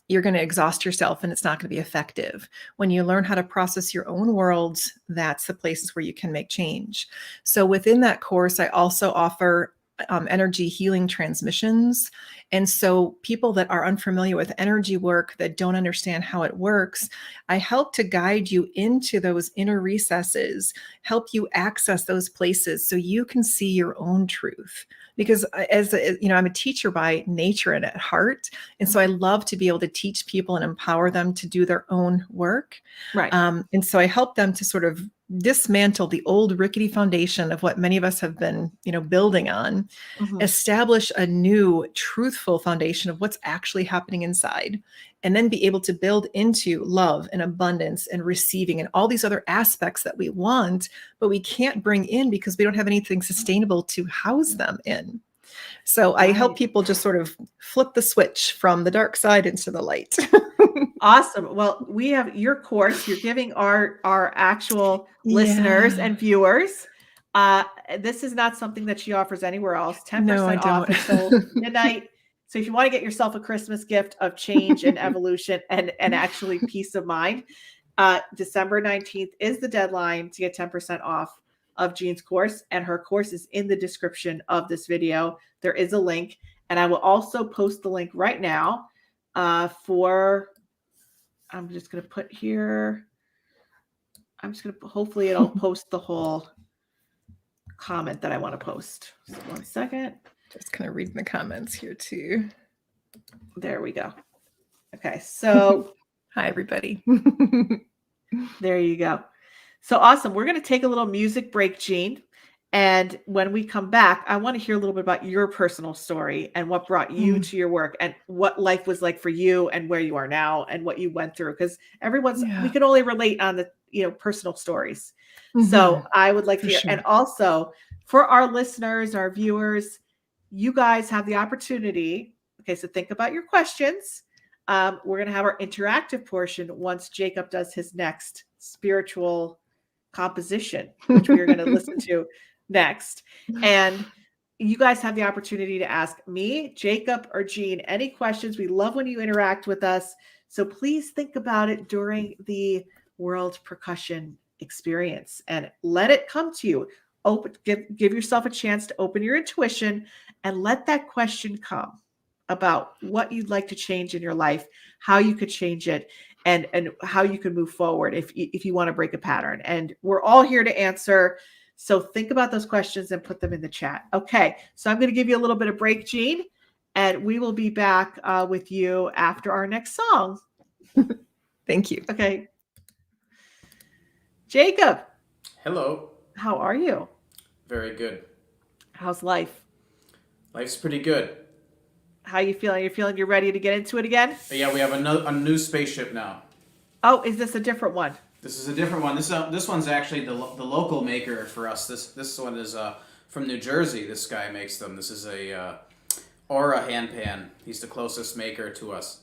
you're going to exhaust yourself and it's not going to be effective. When you learn how to process your own worlds, that's the places where you can make change. So within that course, I also offer energy healing transmissions. And so people that are unfamiliar with energy work, that don't understand how it works, I help to guide you into those inner recesses, help you access those places so you can see your own truth. Because I'm a teacher by nature and at heart. And so I love to be able to teach people and empower them to do their own work. Right. And so I help them to sort of dismantle the old rickety foundation of what many of us have been, building on, establish a new truthful foundation of what's actually happening inside, and then be able to build into love and abundance and receiving and all these other aspects that we want, but we can't bring in because we don't have anything sustainable to house them in. So I help people just sort of flip the switch from the dark side into the light. Awesome. Well, we have your course. You're giving our actual listeners and viewers. This is not something that she offers anywhere else. 10% off until midnight. So if you want to get yourself a Christmas gift of change and evolution and actually peace of mind, December 19th is the deadline to get 10% off of Jean's course. And her course is in the description of this video. There is a link. And I will also post the link right now I'm just going to put here. Hopefully it'll post the whole comment that I want to post. So 1 second. Just kind of reading the comments here too. There we go. Okay. So hi, everybody. There you go. So awesome. We're going to take a little music break, Jean. And when we come back, I want to hear a little bit about your personal story and what brought you Mm, to your work and what life was like for you and where you are now and what you went through. Because we yeah. can only relate on the, personal stories. So Hmm. I would like to For hear. And sure. also for our listeners, our viewers, you guys have the opportunity. Okay. So think about your questions. We're going to have our interactive portion once Jacob does his next spiritual composition, which we are going to listen to next. And you guys have the opportunity to ask me, Jacob, or Jean any questions. We love when you interact with us. So please think about it during the World Percussion Experience and let it come to you. Give yourself a chance to open your intuition and let that question come about what you'd like to change in your life, how you could change it, and how you can move forward if you want to break a pattern. And we're all here to answer. So think about those questions and put them in the chat. Okay, so I'm going to give you a little bit of break, Jean, and we will be back with you after our next song. Thank you. Okay, Jacob, Hello. how are you? Very good. How's life? Life's pretty good. How you feeling? You're ready to get into it again? But yeah, we have a new spaceship now. Oh, is this a different one? This is a different one. This one's actually the local maker for us. This one is from New Jersey. This guy makes them. This is a Aura handpan. He's the closest maker to us.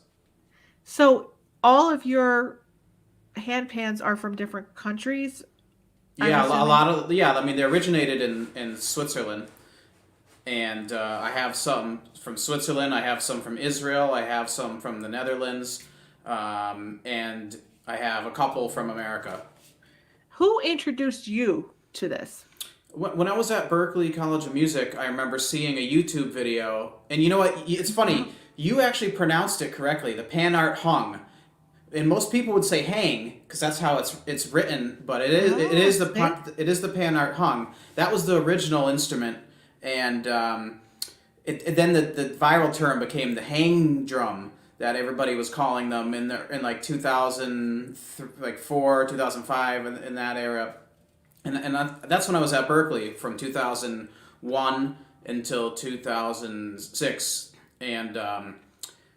So all of your hand pans are from different countries. Yeah, a lot of I mean, they originated in Switzerland, and I have some from Switzerland. I have some from Israel. I have some from the Netherlands, and I have a couple from America. Who introduced you to this? When I was at Berklee College of Music, I remember seeing a YouTube video, and you know what? It's funny. You actually pronounced it correctly. The pan art hung, and most people would say hang because that's how it's written. But it is the pan art hung. That was the original instrument, and then the viral term became the hang drum that everybody was calling them in like 2004, 2005, in that era. And that's when I was at Berklee from 2001 until 2006. And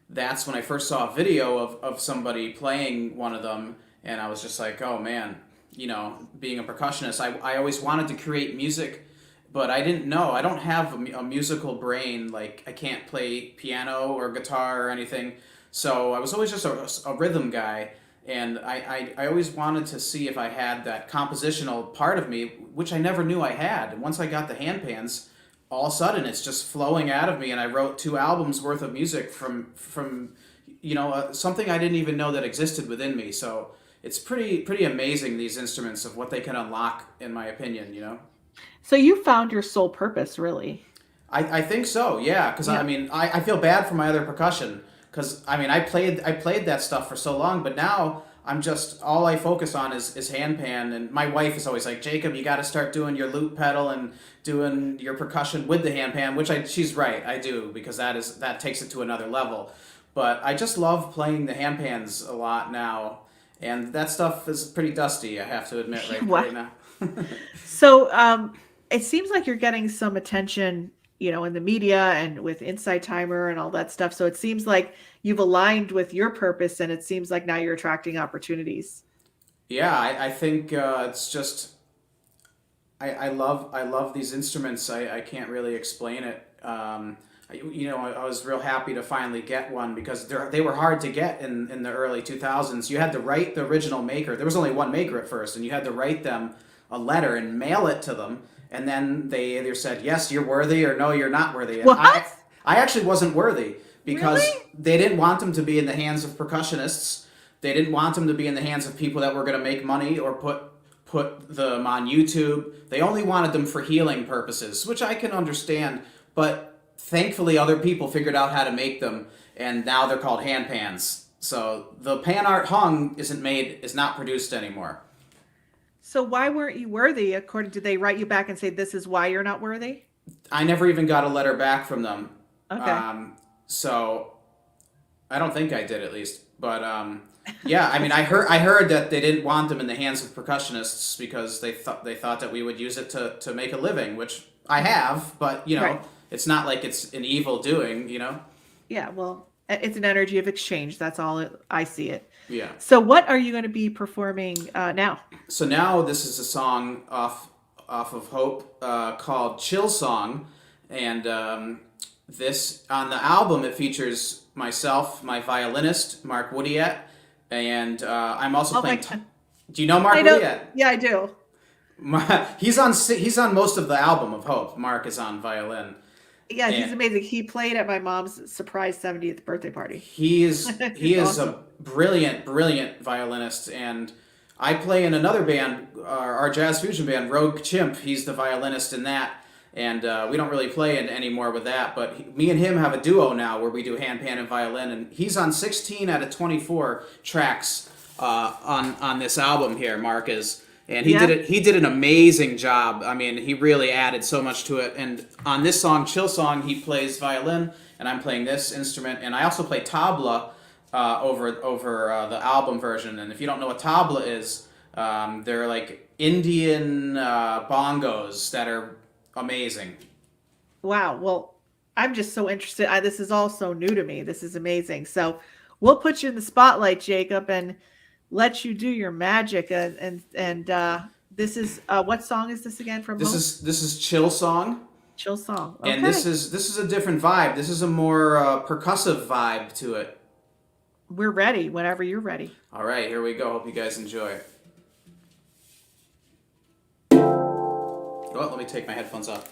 that's when I first saw a video of somebody playing one of them. And I was just like, oh man, being a percussionist, I always wanted to create music, but I didn't know. I don't have a musical brain. Like, I can't play piano or guitar or anything. So I was always just a rhythm guy. And I always wanted to see if I had that compositional part of me, which I never knew I had. And once I got the handpans, all of a sudden it's just flowing out of me, and I wrote 2 albums worth of music from something I didn't even know that existed within me. So it's pretty amazing, these instruments, of what they can unlock, in my opinion. So you found your sole purpose, really. I think so, yeah. Because Yeah. I mean, I feel bad for my other percussion. Because I mean, I played that stuff for so long, but now I'm just, all I focus on is handpan. And my wife is always like, Jacob, you got to start doing your loop pedal and doing your percussion with the handpan, which she's right, I do, because that takes it to another level. But I just love playing the handpans a lot now, and that stuff is pretty dusty, I have to admit, right now. So it seems like you're getting some attention, in the media and with Insight Timer and all that stuff. So it seems like you've aligned with your purpose, and it seems like now you're attracting opportunities. Yeah, I think it's just, I love these instruments. I can't really explain it. I was real happy to finally get one, because they were hard to get in the early 2000s. You had to write the original maker. There was only one maker at first, and you had to write them a letter and mail it to them. And then they either said, yes, you're worthy, or no, you're not worthy. And What? I actually wasn't worthy, because Really? they didn't want them to be in the hands of percussionists. They didn't want them to be in the hands of people that were going to make money or put them on YouTube. They only wanted them for healing purposes, which I can understand. But thankfully, other people figured out how to make them, and now they're called handpans. So the pan art hung is not produced anymore. So why weren't you worthy? Did they write you back and say, this is why you're not worthy? I never even got a letter back from them. Okay. So I don't think I did, at least. But Yeah, I mean, I heard that they didn't want them in the hands of percussionists because they thought that we would use it to make a living, which I have, but Right. it's not like it's an evil doing. Yeah, well, it's an energy of exchange. That's all I see it. Yeah. So, what are you going to be performing now? So now this is a song off of Hope called "Chill Song," and this on the album it features myself, my violinist Mark Woodiat, and I'm also Oh my playing. God. Do you know Mark I know. Woodiat? Yeah, I do. He's on most of the album of Hope. Mark is on violin. Yeah, he's And amazing. He played at my mom's surprise 70th birthday party. he is he He's is awesome. a brilliant violinist, and I play in another band, our jazz fusion band, Rogue Chimp. He's the violinist in that, and we don't really play anymore with that. But me and him have a duo now where we do hand, pan, and violin, and he's on 16 out of 24 tracks on this album here. Mark is. And he Yeah. did it. He did an amazing job. I mean, he really added so much to it. And on this song, "Chill Song," he plays violin, and I'm playing this instrument. And I also play tabla over the album version. And if you don't know what tabla is, they're like Indian bongos that are amazing. Wow. Well, I'm just so interested. This is all so new to me. This is amazing. So, we'll put you in the spotlight, Jacob, and let you do your magic. And this is what song is this again from This Hope? is "Chill Song," Chill Song. and Okay. this is a different vibe. This is a more percussive vibe to it. We're ready whenever you're ready. All right, here we go. Hope you guys enjoy. Oh, let me take my headphones off.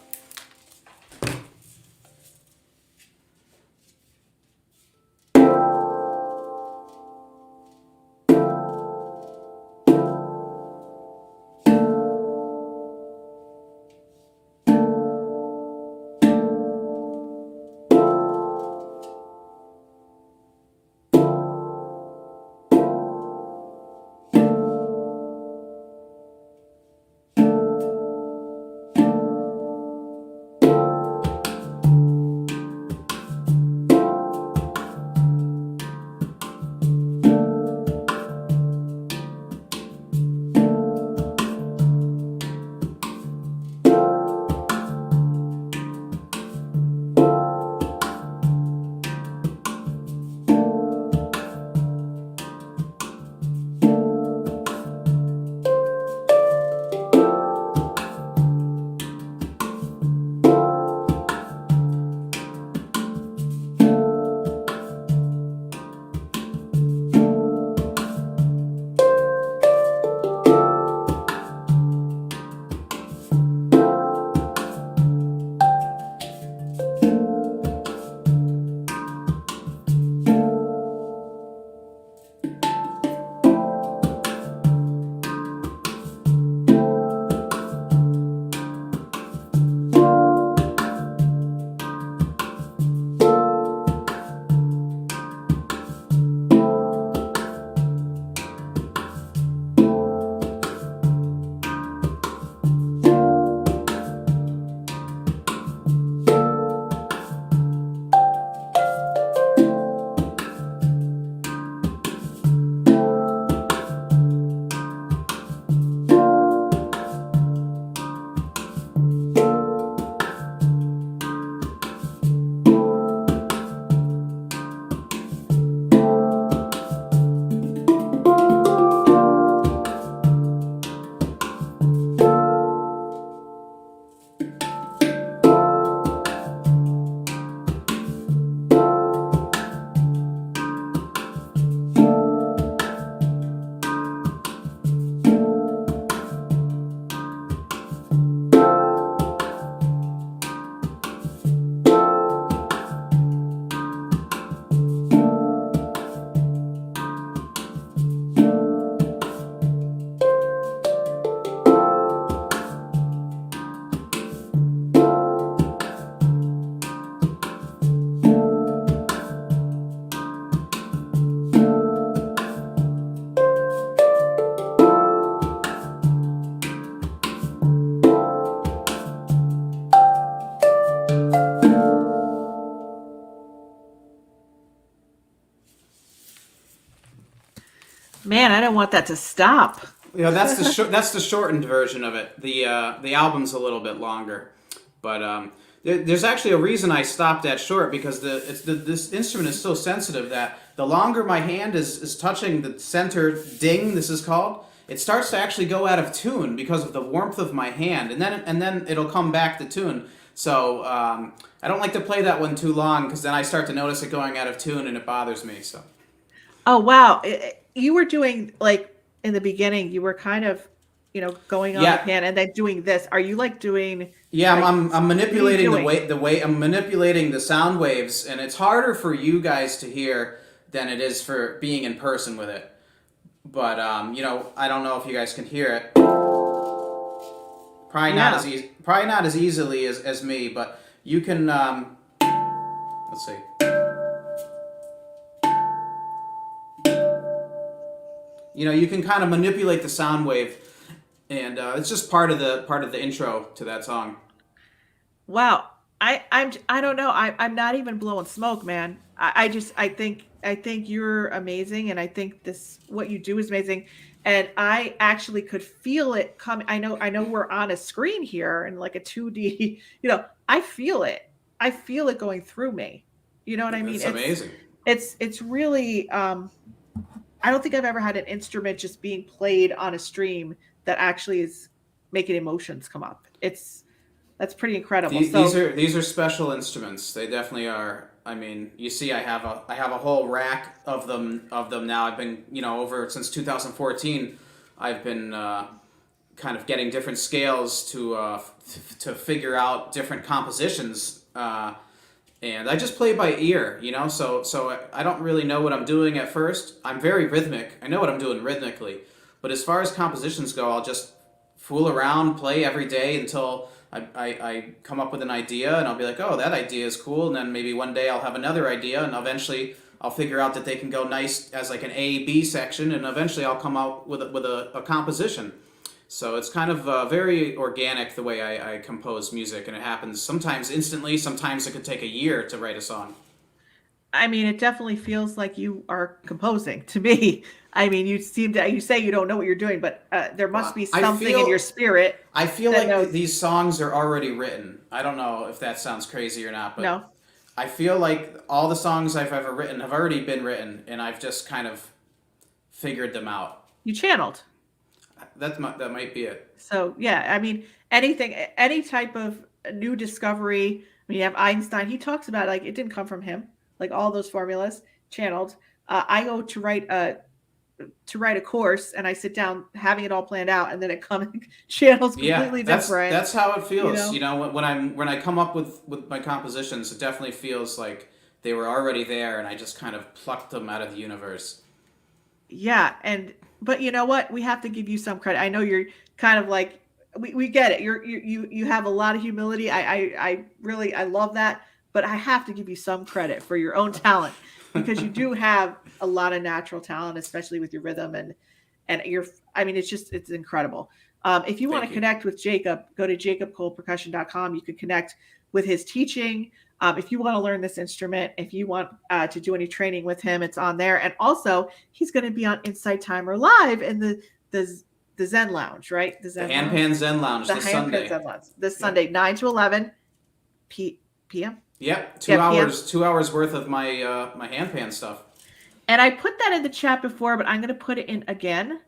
Man, I don't want that to stop. That's the shortened version of it. The album's a little bit longer, but there's actually a reason I stopped at short, because this instrument is so sensitive that the longer my hand is touching the center ding, this is called, it starts to actually go out of tune because of the warmth of my hand, and then it'll come back to tune. So I don't like to play that one too long, because then I start to notice it going out of tune and it bothers me. So. Oh wow, you were doing like in the beginning. You were kind of, going on the pan and then doing this. Are you like doing? Yeah, like, I'm manipulating the way I'm manipulating the sound waves, and it's harder for you guys to hear than it is for being in person with it. But I don't know if you guys can hear it. Probably not as easily as me, but you can. Let's see. You can kind of manipulate the sound wave, and it's just part of the intro to that song. Wow, I don't know. I'm not even blowing smoke, man. I think you're amazing, and I think what you do is amazing, and I actually could feel it coming. I know we're on a screen here and like a 2D. I feel it. I feel it going through me. You know what I mean? It's amazing. It's really. I don't think I've ever had an instrument just being played on a stream that actually is making emotions come up. That's pretty incredible. These are special instruments. They definitely are. I mean, you see, I have a whole rack of them now. I've been over since 2014. I've been kind of getting different scales to figure out different compositions. And I just play by ear, so I don't really know what I'm doing at first. I'm very rhythmic. I know what I'm doing rhythmically. But as far as compositions go, I'll just fool around, play every day until I come up with an idea, and I'll be like, oh, that idea is cool. And then maybe one day I'll have another idea, and eventually I'll figure out that they can go nice as like an A-B section, and eventually I'll come out with a composition. So it's kind of very organic the way I compose music, and it happens sometimes instantly, sometimes it could take a year to write a song. I mean, it definitely feels like you are composing to me. I mean, you say you don't know what you're doing, but there must be something in your spirit. I feel like these songs are already written. I don't know if that sounds crazy or not, but no. I feel like all the songs I've ever written have already been written, and I've just kind of figured them out. You channeled. That might be it. So yeah, I mean, any type of new discovery. I mean, you have Einstein. He talks about like it didn't come from him. Like all those formulas channeled. I go to write a course, and I sit down having it all planned out, and then it comes channels completely different. That's how it feels. When I come up with my compositions, it definitely feels like they were already there, and I just kind of plucked them out of the universe. Yeah, but you know what? We have to give you some credit. I know you're kind of like we get it. You have a lot of humility. I really love that, but I have to give you some credit for your own talent, because you do have a lot of natural talent, especially with your rhythm and it's incredible. If you want to connect with Jacob, go to jacobcolepercussion.com. You can connect with his teaching. If you want to learn this instrument, if you want to do any training with him, it's on there. And also, he's going to be on Insight Timer Live in the Zen Lounge, right? The Handpan Zen Lounge this Sunday. This Sunday, 9 to 11 p.m. Yep, 2 hours. 2 hours worth of my my handpan stuff. And I put that in the chat before, but I'm going to put it in again,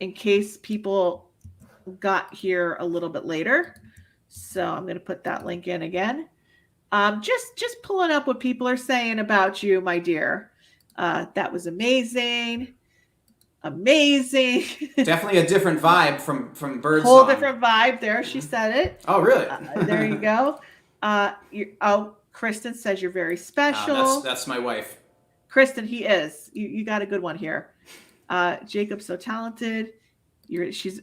in case people got here a little bit later. So I'm going to put that link in again. Just pulling up what people are saying about you, my dear. That was amazing. Amazing. Definitely a different vibe from Birdsong. Whole different vibe there. She said it. Oh, really? There you go. Kristen says you're very special. That's my wife. Kristen, he is. You got a good one here. Jacob's so talented. She's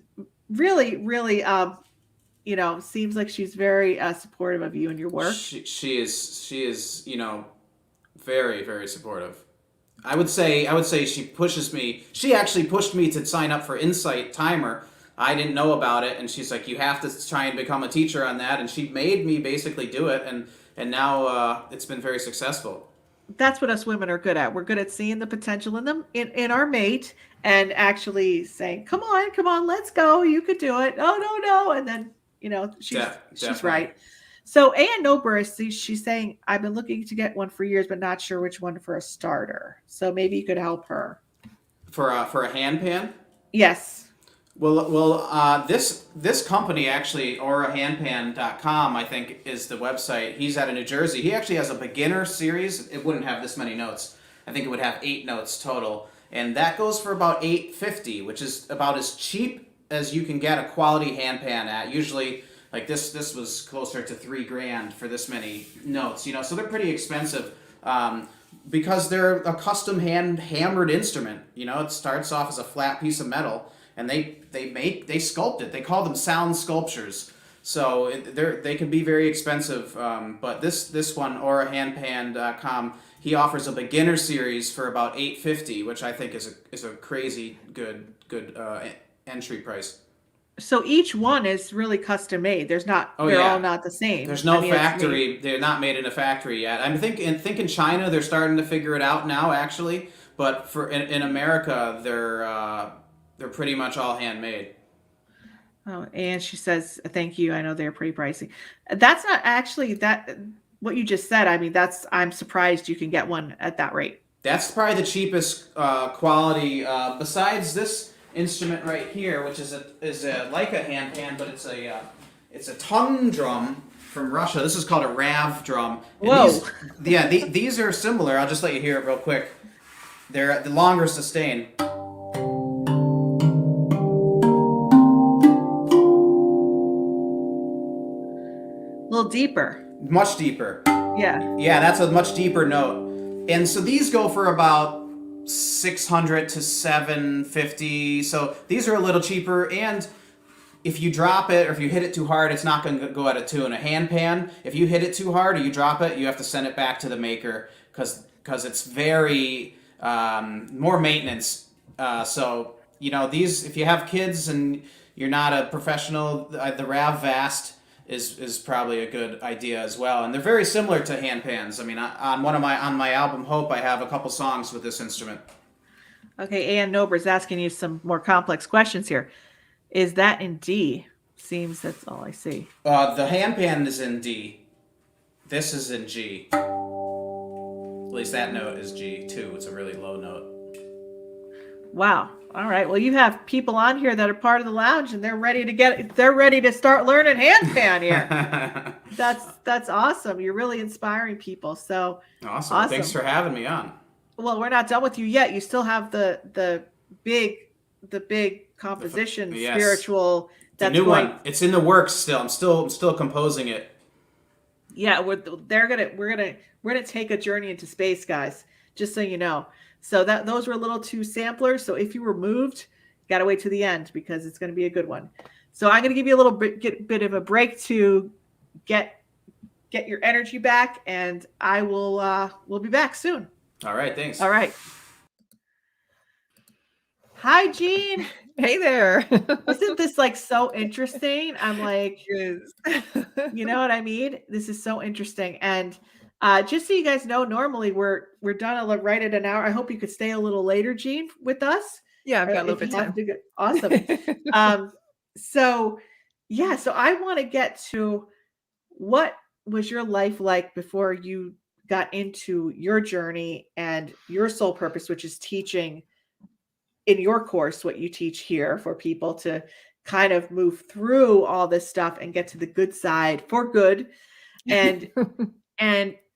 really, really, seems like she's very supportive of you and your work. She is, very, very supportive. I would say she pushes me. She actually pushed me to sign up for Insight Timer. I didn't know about it, and she's like, you have to try and become a teacher on that, and she made me basically do it, and now it's been very successful. that's what us women are good at. We're good at seeing the potential in them, in our mate, and actually saying, come on, let's go. You could do it. Oh, no. And then, she's Definitely. right. So Ann Nober, she's saying, I've been looking to get one for years, but not sure which one for a starter. So maybe you could help her. For a hand pan? Yes. Well, this company actually, aurahandpan.com, I think, is the website. He's out of New Jersey. He actually has a beginner series. It wouldn't have this many notes. I think it would have 8 notes total, and that goes for about $850, which is about as cheap as you can get a quality handpan at. Usually, like this was closer to $3,000 for this many notes. So they're pretty expensive. Because they're a custom hammered instrument. It starts off as a flat piece of metal, and they sculpt it. They call them sound sculptures. So they can be very expensive. But this one, aurahandpan.com, he offers a beginner series for about $850, which I think is a crazy good entry price. So each one is really custom made. They're all not the same. There's no factory. They're not made in a factory yet. I think in China they're starting to figure it out now, actually. But in America, they're pretty much all handmade. Oh, and she says, thank you. I know they're pretty pricey. That's not actually what you just said. I mean, I'm surprised you can get one at that rate. That's probably the cheapest quality besides this instrument right here, which is like a hand pan, but it's a tongue drum from Russia. This is called a Rav Drum. And whoa! These are similar. I'll just let you hear it real quick. They're the longer sustain. A little deeper. Much deeper. Yeah. Yeah, that's a much deeper note. And so these go for about $600 to $750. So these are a little cheaper, and if you drop it or if you hit it too hard, it's not going to go out of tune. A hand pan, if you hit it too hard or you drop it, you have to send it back to the maker because it's very more maintenance. So these, if you have kids and you're not a professional, the Rav Vast is probably a good idea as well, and they're very similar to hand pans. I mean, on my album Hope, I have a couple songs with this instrument. Okay, Ann Nober's asking you some more complex questions here. Is that in D? Seems that's all I see. The hand pan is in D. This is in G. At least that note is G too. It's a really low note. Wow. All right. Well, you have people on here that are part of the lounge, and they're ready to start learning handpan here. That's awesome. You're really inspiring people. So awesome. Thanks for having me on. Well, we're not done with you yet. You still have the big composition spiritual. That's the new one. It's in the works still. I'm still composing it. Yeah, we're gonna take a journey into space, guys. Just so you know. So those were a little two samplers. So if you were moved, you gotta wait to the end because it's gonna be a good one. So I'm gonna give you a little bit of a break to get your energy back, and I will we'll be back soon. All right, thanks. All right. Hi, Jean. Hey there. Isn't this so interesting? I'm like, you know what I mean? This is so interesting. And just so you guys know, normally we're done right at an hour. I hope you could stay a little later, Jean, with us. Yeah, I've got a little bit of time. Awesome. So I want to get to what was your life like before you got into your journey and your sole purpose, which is teaching in your course, what you teach here for people to kind of move through all this stuff and get to the good side for good. And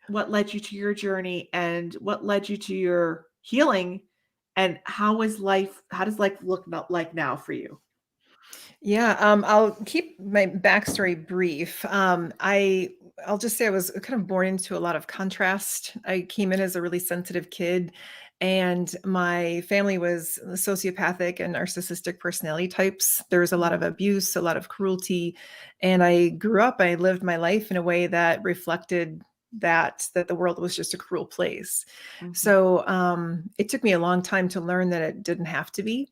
what led you to your journey and what led you to your healing, and how does life look like now for you? Yeah, I'll keep my backstory brief. I'll just say I was kind of born into a lot of contrast. I came in as a really sensitive kid, and my family was sociopathic and narcissistic personality types. There was a lot of abuse, a lot of cruelty, and I lived my life in a way that reflected that the world was just a cruel place. Mm-hmm. So it took me a long time to learn that it didn't have to be.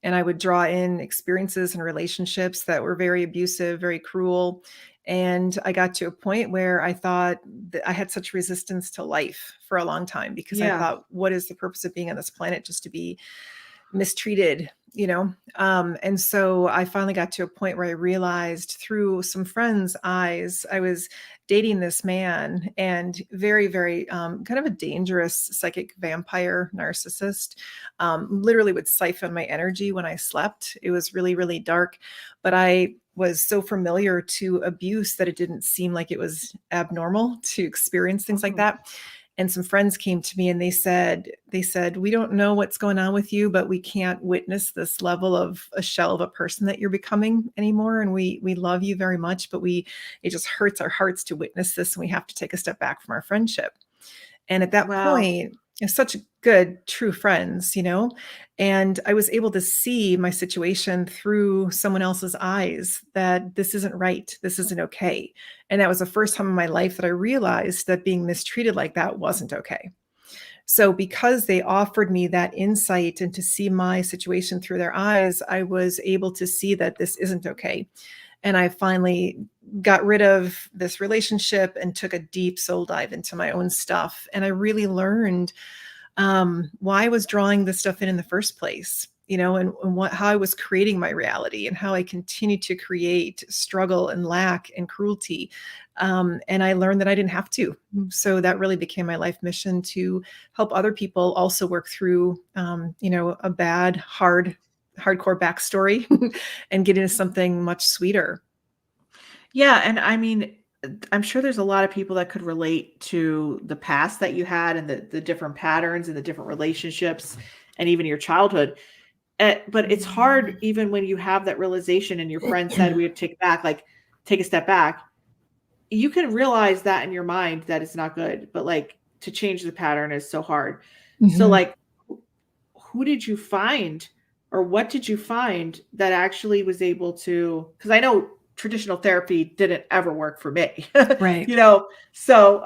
And I would draw in experiences and relationships that were very abusive, very cruel. And I got to a point where I thought that I had such resistance to life for a long time, because I Yeah. thought, what is the purpose of being on this planet, just to be mistreated, and so I finally got to a point where I realized through some friends' eyes, I was dating this man, and very, very kind of a dangerous psychic vampire narcissist. Literally would siphon my energy when I slept. It was really, really dark, but I was so familiar to abuse that it didn't seem like it was abnormal to experience things like Mhm. that. And some friends came to me and they said, we don't know what's going on with you, but we can't witness this level of a shell of a person that you're becoming anymore. And we love you very much, but it just hurts our hearts to witness this. And we have to take a step back from our friendship. And at that Wow. point, it's such good, true friends, and I was able to see my situation through someone else's eyes, that this isn't right. This isn't okay. And that was the first time in my life that I realized that being mistreated like that wasn't okay. So because they offered me that insight and to see my situation through their eyes, I was able to see that this isn't okay. And I finally got rid of this relationship and took a deep soul dive into my own stuff. And I really learned why I was drawing this stuff in the first place, and how I was creating my reality, and how I continue to create struggle and lack and cruelty. And I learned that I didn't have to. So that really became my life mission, to help other people also work through, a bad, hardcore backstory and get into something much sweeter. Yeah, and I mean, I'm sure there's a lot of people that could relate to the past that you had, and the different patterns and the different relationships, and even your childhood. But it's hard even when you have that realization and your friend said we would take a step back. You can realize that in your mind that it's not good, but like to change the pattern is so hard. So Mhm. like who did you find, or what did you find that actually was able to, because I know traditional therapy didn't ever work for me. Right. So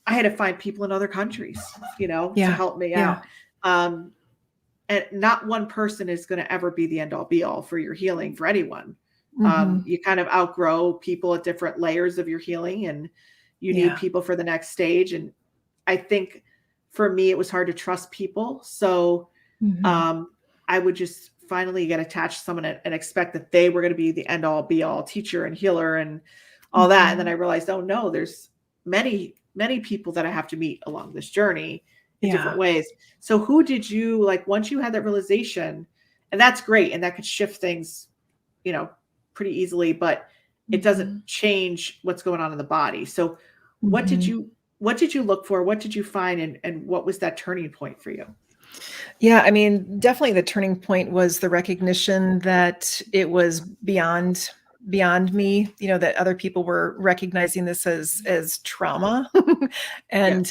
I had to find people in other countries, to Yeah. help me Yeah. out. um and not one person is going to ever be the end all be all for your healing for anyone. Mhm. You kind of outgrow people at different layers of your healing, and you need Yeah. people for the next stage. And I think for me, it was hard to trust people. So Mhm. um, I would just finally get attached to someone and expect that they were going to be the end all be all teacher and healer and all that. And then I Mhm. realized, oh no, there's many, many people that I have to meet along this journey in different Yeah. ways. So who did you like once you had that realization? And that's great. And that could shift things, you know, pretty easily, but it doesn't Mhm. change what's going on in the body. So what did Mhm. you what did you look for? What did you find? And what was that turning point for you? Yeah, I mean, definitely the turning point was the recognition that it was beyond me, that other people were recognizing this as trauma. Yeah. And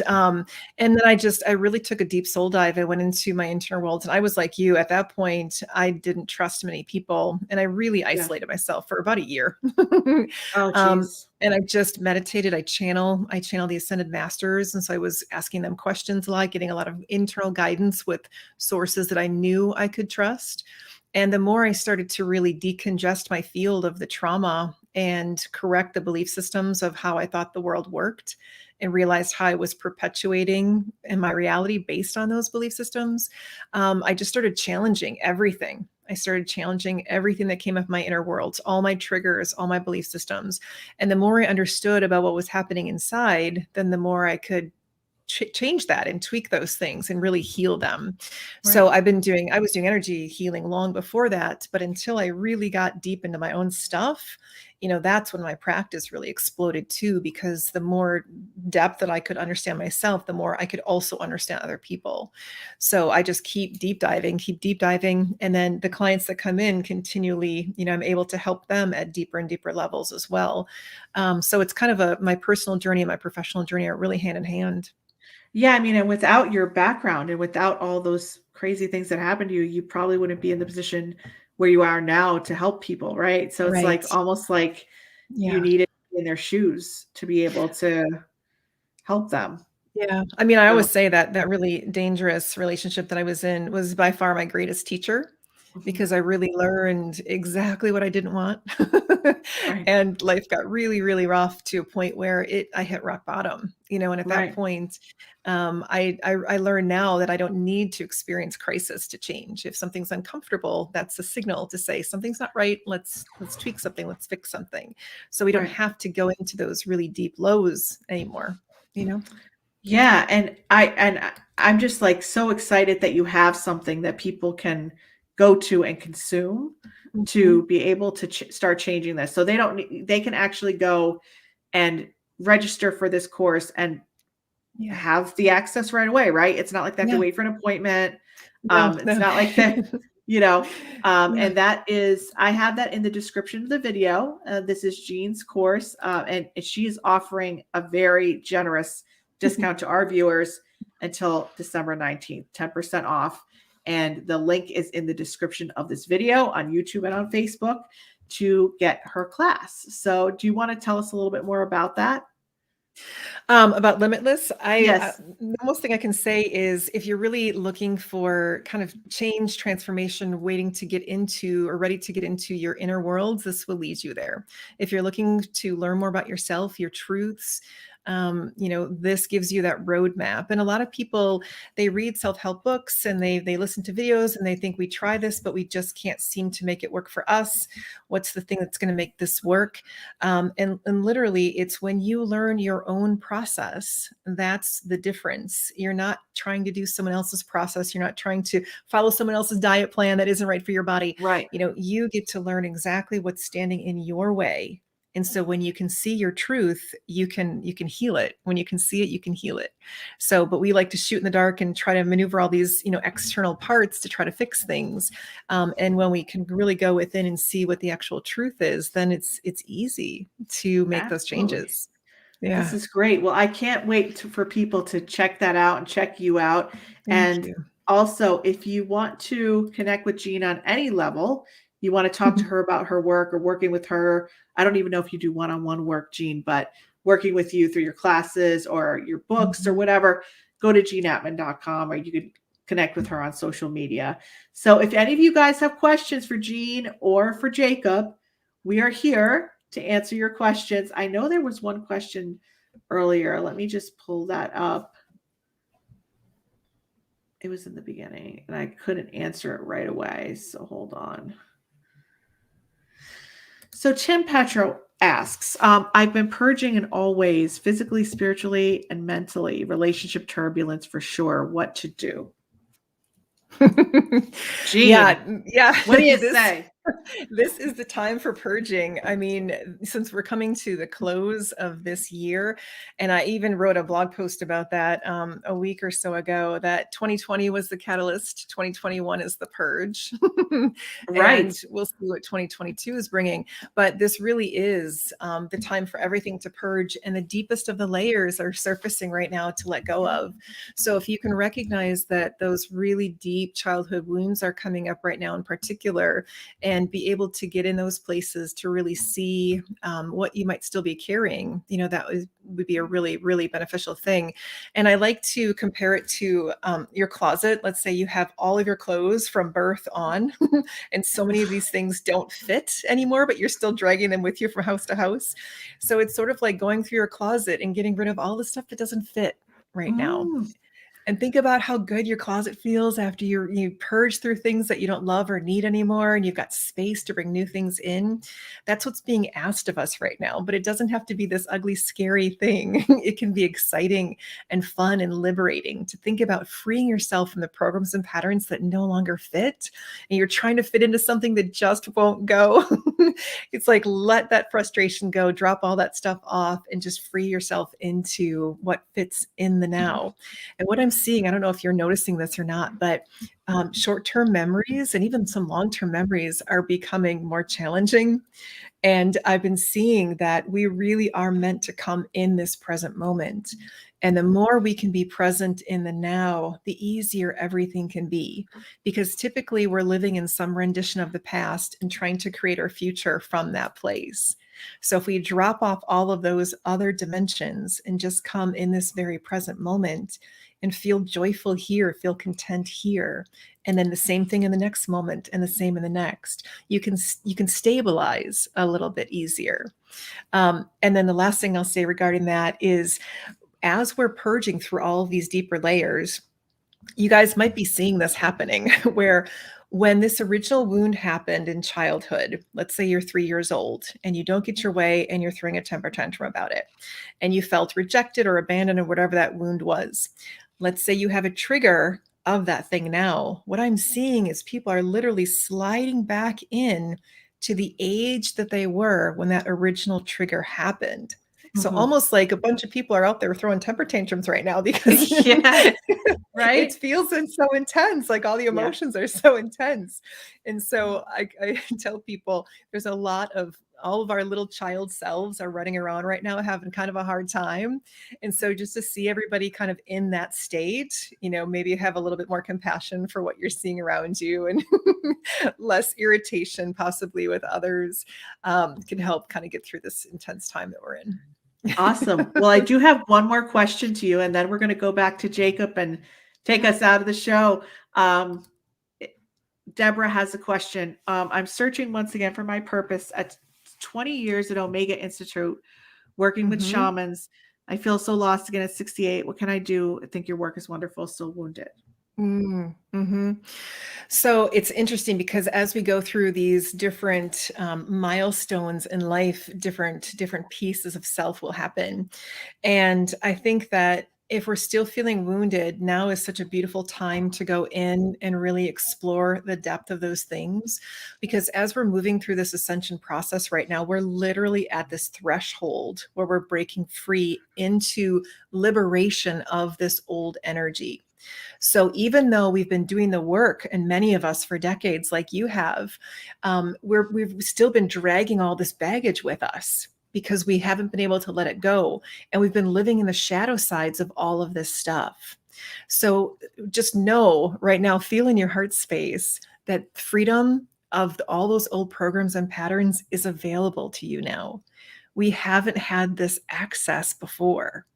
then I really took a deep soul dive. I went into my internal world, and I was like you at that point. I didn't trust many people, and I really Yeah. isolated myself for about a year. Oh, um, geez. and I just meditated. I channel the ascended masters. And so I was asking them questions a lot, getting a lot of internal guidance with sources that I knew I could trust. And the more I started to really decongest my field of the trauma and correct the belief systems of how I thought the world worked, and realized how I was perpetuating in my reality based on those belief systems, I just started challenging everything. I started challenging everything that came up my inner world, all my triggers, all my belief systems. And the more I understood about what was happening inside, then the more I could change that and tweak those things and really heal them. So Right. I was doing energy healing long before that, but until I really got deep into my own stuff, that's when my practice really exploded too, because the more depth that I could understand myself, the more I could also understand other people. So I just keep deep diving. And then the clients that come in continually, I'm able to help them at deeper and deeper levels as well. So it's kind of my personal journey and my professional journey are really hand in hand. Yeah, I mean, and without your background and without all those crazy things that happened to you, you probably wouldn't be in the position where you are now to help people, right? So it's like Right. almost like you Yeah. needed to be in their shoes to be able to help them. Yeah. I mean, I So always say that that really dangerous relationship that I was in was by far my greatest teacher. because I really learned exactly what I didn't want. Right. And life got really, really rough to a point where I hit rock bottom, and at that Right. point, I learned now that I don't need to experience crisis to change. If something's uncomfortable, that's a signal to say something's not right. Let's tweak something. Let's fix something. So we don't Right. have to go into those really deep lows anymore, Yeah, and I'm just like so excited that you have something that people can go to and consume Mhm. to be able to start changing this. So they can actually go and register for this course and Yeah. have the access right away, right? It's not like they have to Yeah. wait for an appointment. No, It's no. not like that, Yeah. and I have that in the description of the video. This is Jean's course, and she is offering a very generous discount to our viewers until December 19th, 10% off. And the link is in the description of this video on YouTube and on Facebook to get her class. So do you want to tell us a little bit more about that? About Limitless, Yes. the most thing I can say is if you're really looking for kind of change, transformation, waiting to get into or ready to get into your inner worlds, this will lead you there. If you're looking to learn more about yourself, your truths, this gives you that roadmap. And a lot of people, they read self-help books and they listen to videos and they think we try this, but we just can't seem to make it work for us. What's the thing that's going to make this work? And literally, it's when you learn your own process, that's the difference. You're not trying to do someone else's process. You're not trying to follow someone else's diet plan that isn't right for your body. Right. You get to learn exactly what's standing in your way. And so when you can see your truth, you can heal it. When you can see it, you can heal it. So, but we like to shoot in the dark and try to maneuver all these, external parts to try to fix things. And when we can really go within and see what the actual truth is, then it's easy to make those Absolutely. changes. This Yeah. is great. Well, I can't wait for people to check that out and check you out. Thank And you. also, if you want to connect with Jean on any level, you want to talk to her about her work or working with her. I don't even know if you do one-on-one work, Jean, but working with you through your classes or your books or whatever, go to jeanatman.com or you can connect with her on social media. So if any of you guys have questions for Jean or for Jacob, we are here to answer your questions. I know there was one question earlier. Let me just pull that up. It was in the beginning and I couldn't answer it right away. So hold on. So Tim Petro asks, I've been purging in all ways, physically, spiritually, and mentally, relationship turbulence for sure. What to do? Jean, Yeah. what do you say? This is the time for purging. I mean, since we're coming to the close of this year, and I even wrote a blog post about that a week or so ago, that 2020 was the catalyst, 2021 is the purge. Right. And we'll see what 2022 is bringing. But this really is the time for everything to purge, and the deepest of the layers are surfacing right now to let go of. So if you can recognize that those really deep childhood wounds are coming up right now in particular, and be able to get in those places to really see what you might still be carrying, that would be a really, really beneficial thing. And I like to compare it to your closet. Let's say you have all of your clothes from birth on, and so many of these things don't fit anymore, but you're still dragging them with you from house to house. So it's sort of like going through your closet and getting rid of all the stuff that doesn't fit right now. And think about how good your closet feels after you purge through things that you don't love or need anymore, and you've got space to bring new things in. That's what's being asked of us right now. But it doesn't have to be this ugly, scary thing. It can be exciting and fun and liberating to think about freeing yourself from the programs and patterns that no longer fit. And you're trying to fit into something that just won't go. It's like, let that frustration go, drop all that stuff off, and just free yourself into what fits in the now. And what I'm seeing, I don't know if you're noticing this or not, but short-term memories and even some long-term memories are becoming more challenging. And I've been seeing that we really are meant to come in this present moment. And the more we can be present in the now, the easier everything can be. Because typically we're living in some rendition of the past and trying to create our future from that place. So if we drop off all of those other dimensions and just come in this very present moment and feel joyful here, feel content here, and then the same thing in the next moment and the same in the next, you can stabilize a little bit easier. And then the last thing I'll say regarding that is, as we're purging through all of these deeper layers, you guys might be seeing this happening where when this original wound happened in childhood, let's say you're 3 years old and you don't get your way and you're throwing a temper tantrum about it, and you felt rejected or abandoned or whatever that wound was. Let's say you have a trigger of that thing now. What I'm seeing is people are literally sliding back in to the age that they were when that original trigger happened. So Mhm. almost like a bunch of people are out there throwing temper tantrums right now because Yeah, right? it feels so intense, like all the Yeah. emotions are so intense. And so I tell people there's a lot of all of our little child selves are running around right now having kind of a hard time. And so just to see everybody kind of in that state, maybe have a little bit more compassion for what you're seeing around you and less irritation possibly with others, can help kind of get through this intense time that we're in. Awesome. Well, I do have one more question to you, and then we're going to go back to Jacob and take us out of the show. Deborah has a question. I'm searching once again for my purpose. At 20 years at Omega Institute, working with Mhm. shamans, I feel so lost again at 68. What can I do? I think your work is wonderful. Still wounded. Mm-hmm. So it's interesting because as we go through these different milestones in life, different pieces of self will happen. And I think that if we're still feeling wounded, now is such a beautiful time to go in and really explore the depth of those things. Because as we're moving through this ascension process right now, we're literally at this threshold where we're breaking free into liberation of this old energy. So even though we've been doing the work, and many of us for decades, like you have, we've still been dragging all this baggage with us because we haven't been able to let it go. And we've been living in the shadow sides of all of this stuff. So just know right now, feel in your heart space that freedom of all those old programs and patterns is available to you now. We haven't had this access before.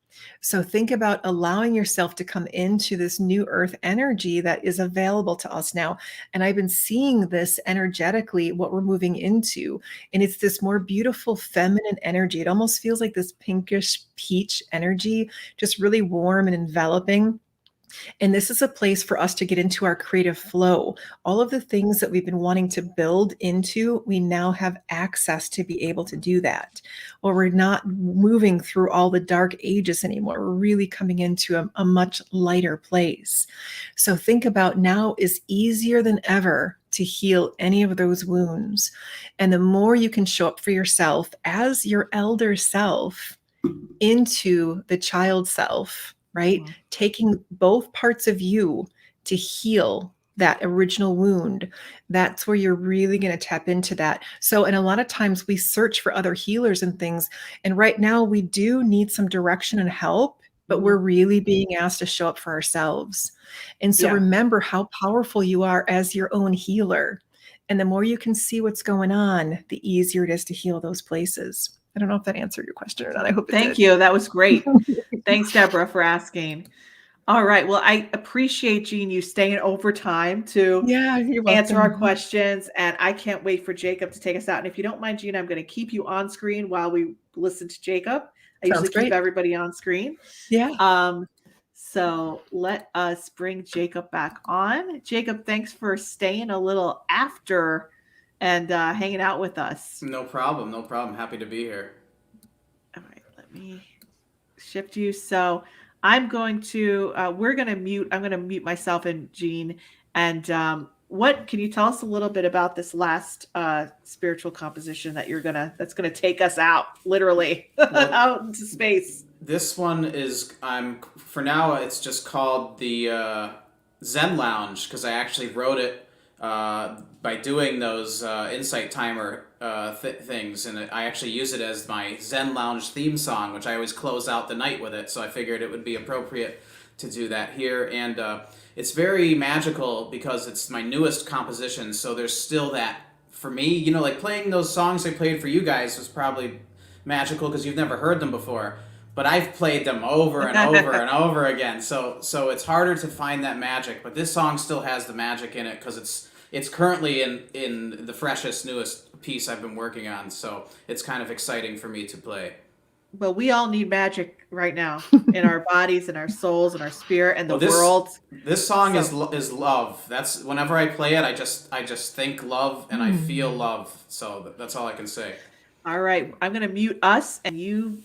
So think about allowing yourself to come into this new earth energy that is available to us now. And I've been seeing this energetically, what we're moving into. And it's this more beautiful feminine energy. It almost feels like this pinkish peach energy, just really warm and enveloping. And this is a place for us to get into our creative flow. All of the things that we've been wanting to build into, we now have access to be able to do that. Or we're not moving through all the dark ages anymore. We're really coming into a much lighter place. So think about now is easier than ever to heal any of those wounds. And the more you can show up for yourself as your elder self into the child self, right? Mhm. Taking both parts of you to heal that original wound. That's where you're really going to tap into that. So, and a lot of times we search for other healers and things. And right now we do need some direction and help, but we're really being asked to show up for ourselves. And so Yeah. remember how powerful you are as your own healer. And the more you can see what's going on, the easier it is to heal those places. I don't know if that answered your question or not. I hope it Thank did. you. That was great. Thanks, Deborah, for asking. All right. Well, I appreciate, Jean, you staying over time to Yeah, you're answer our welcome. questions. And I can't wait for Jacob to take us out. And if you don't mind, Jean, I'm going to keep you on screen while we listen to Jacob. I Sounds usually keep great. everybody on screen. Yeah. So let us bring Jacob back on. Jacob, thanks for staying a little after and hanging out with us. No problem. No problem. Happy to be here. All right, let me shift you. So I'm going to, I'm going to mute myself and Jean. And what can you tell us a little bit about this last spiritual composition that that's going to take us out, literally, out into space? This one is, for now, it's just called the Zen Lounge because I actually wrote it by doing those insight timer things, and I actually use it as my Zen Lounge theme song, which I always close out the night with it, so I figured it would be appropriate to do that here. And it's very magical because it's my newest composition, so there's still that for me, you know, like playing those songs I played for you guys was probably magical because you've never heard them before. But I've played them over and over and over again, so it's harder to find that magic. But this song still has the magic in it because it's currently in the freshest, newest piece I've been working on. So it's kind of exciting for me to play. Well, we all need magic right now in our bodies and our souls and our spirit and the Well, world. this song So- is love. That's whenever I play it, I just think love and I feel love. So that's all I can say. All right, I'm going to mute us and you.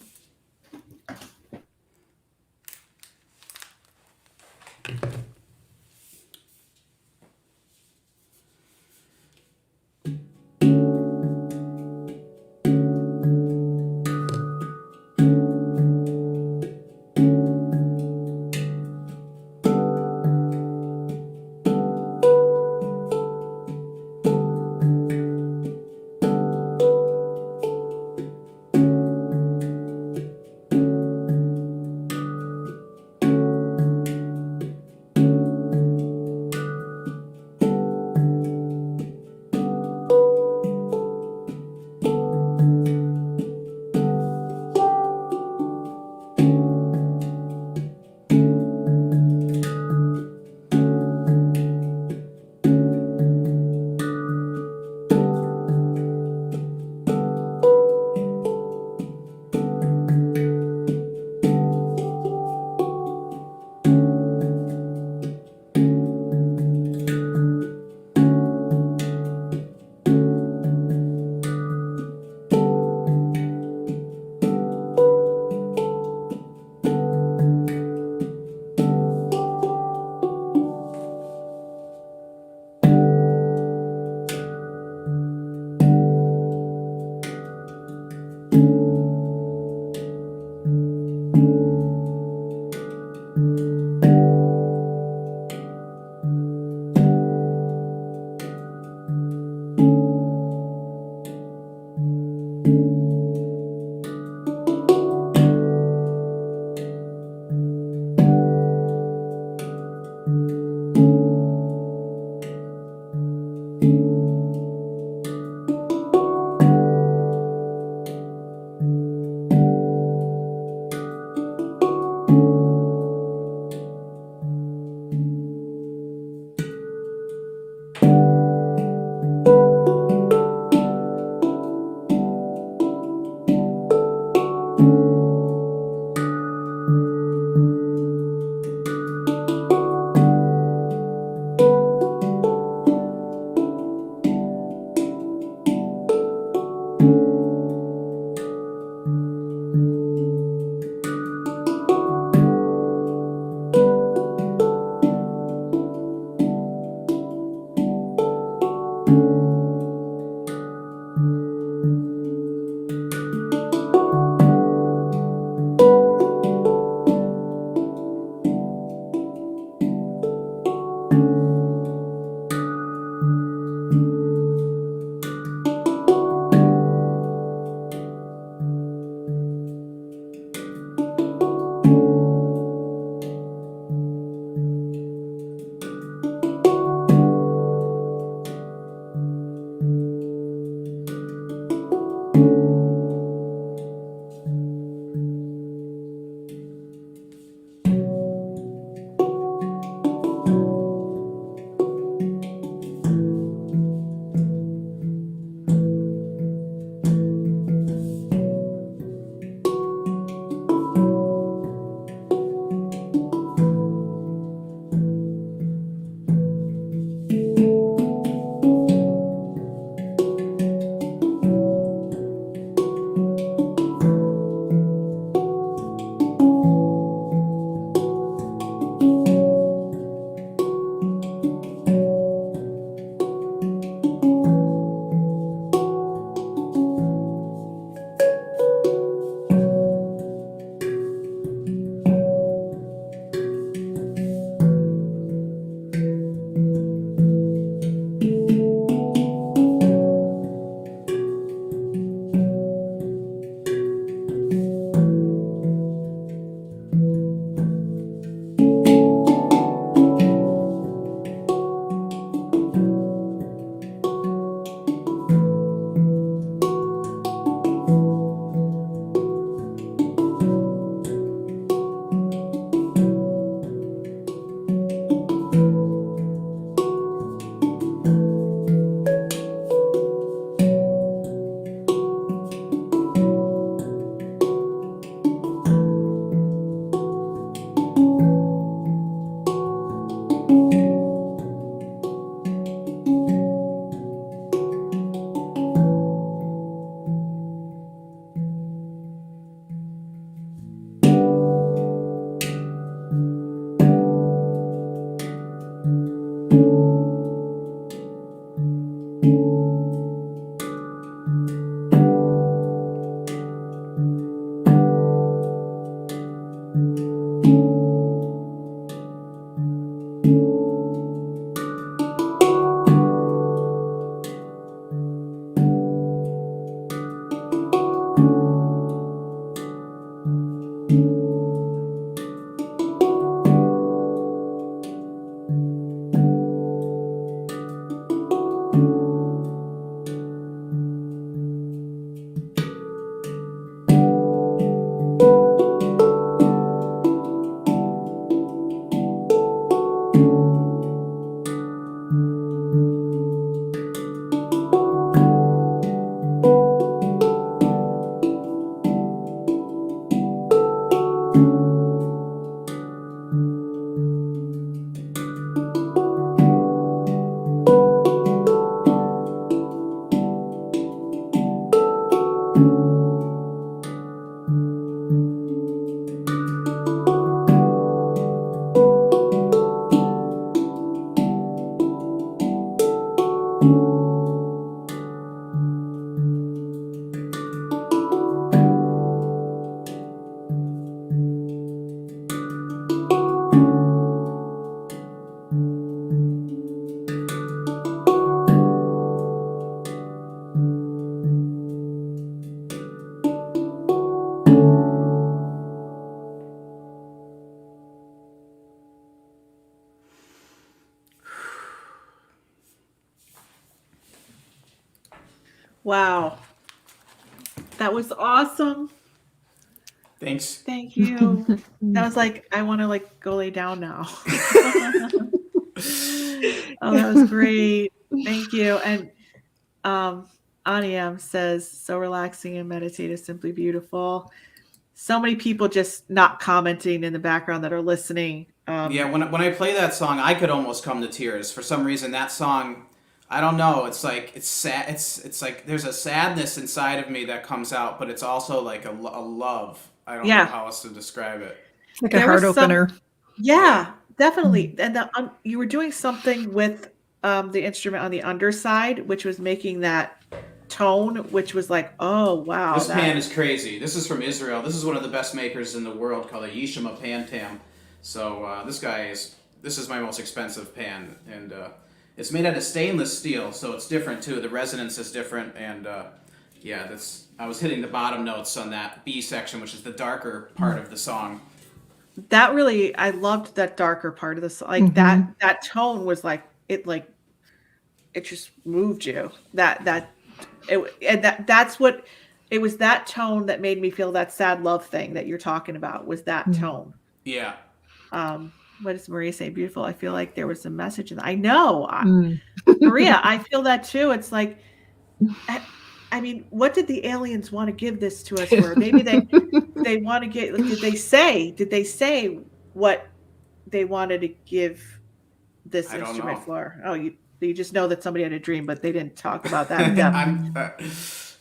Wow. That was awesome. Thanks. Thank you. That was like, I want to like go lay down now. Oh, that was great. Thank you. And Aniyam says, so relaxing and meditative, simply beautiful. So many people just not commenting in the background that are listening. Yeah, when I play that song, I could almost come to tears. For some reason, that song, I don't know. It's like it's sad. It's like there's a sadness inside of me that comes out, but it's also like a love. I don't know how else to describe it. It's like a heart opener. Yeah, definitely. And you were doing something with the instrument on the underside, which was making that tone, which was like, oh wow. This pan is crazy. This is from Israel. This is one of the best makers in the world, called a Yishima Pantam. So this is my most expensive pan, and it's made out of stainless steel, so it's different too. The resonance is different, and I was hitting the bottom notes on that B section, which is the darker part of the song. That really, I loved that darker part of the song. Like that tone was like it just moved you. That's what it was. That tone that made me feel that sad love thing that you're talking about was that tone. Yeah. What does Maria say? Beautiful. I feel like there was a message in that. I know, Maria. I feel that too. It's like, I mean, what did the aliens want to give this to us for? Maybe they want to get. Did they say what they wanted to give this instrument for? Oh, you just know that somebody had a dream, but they didn't talk about that in depth.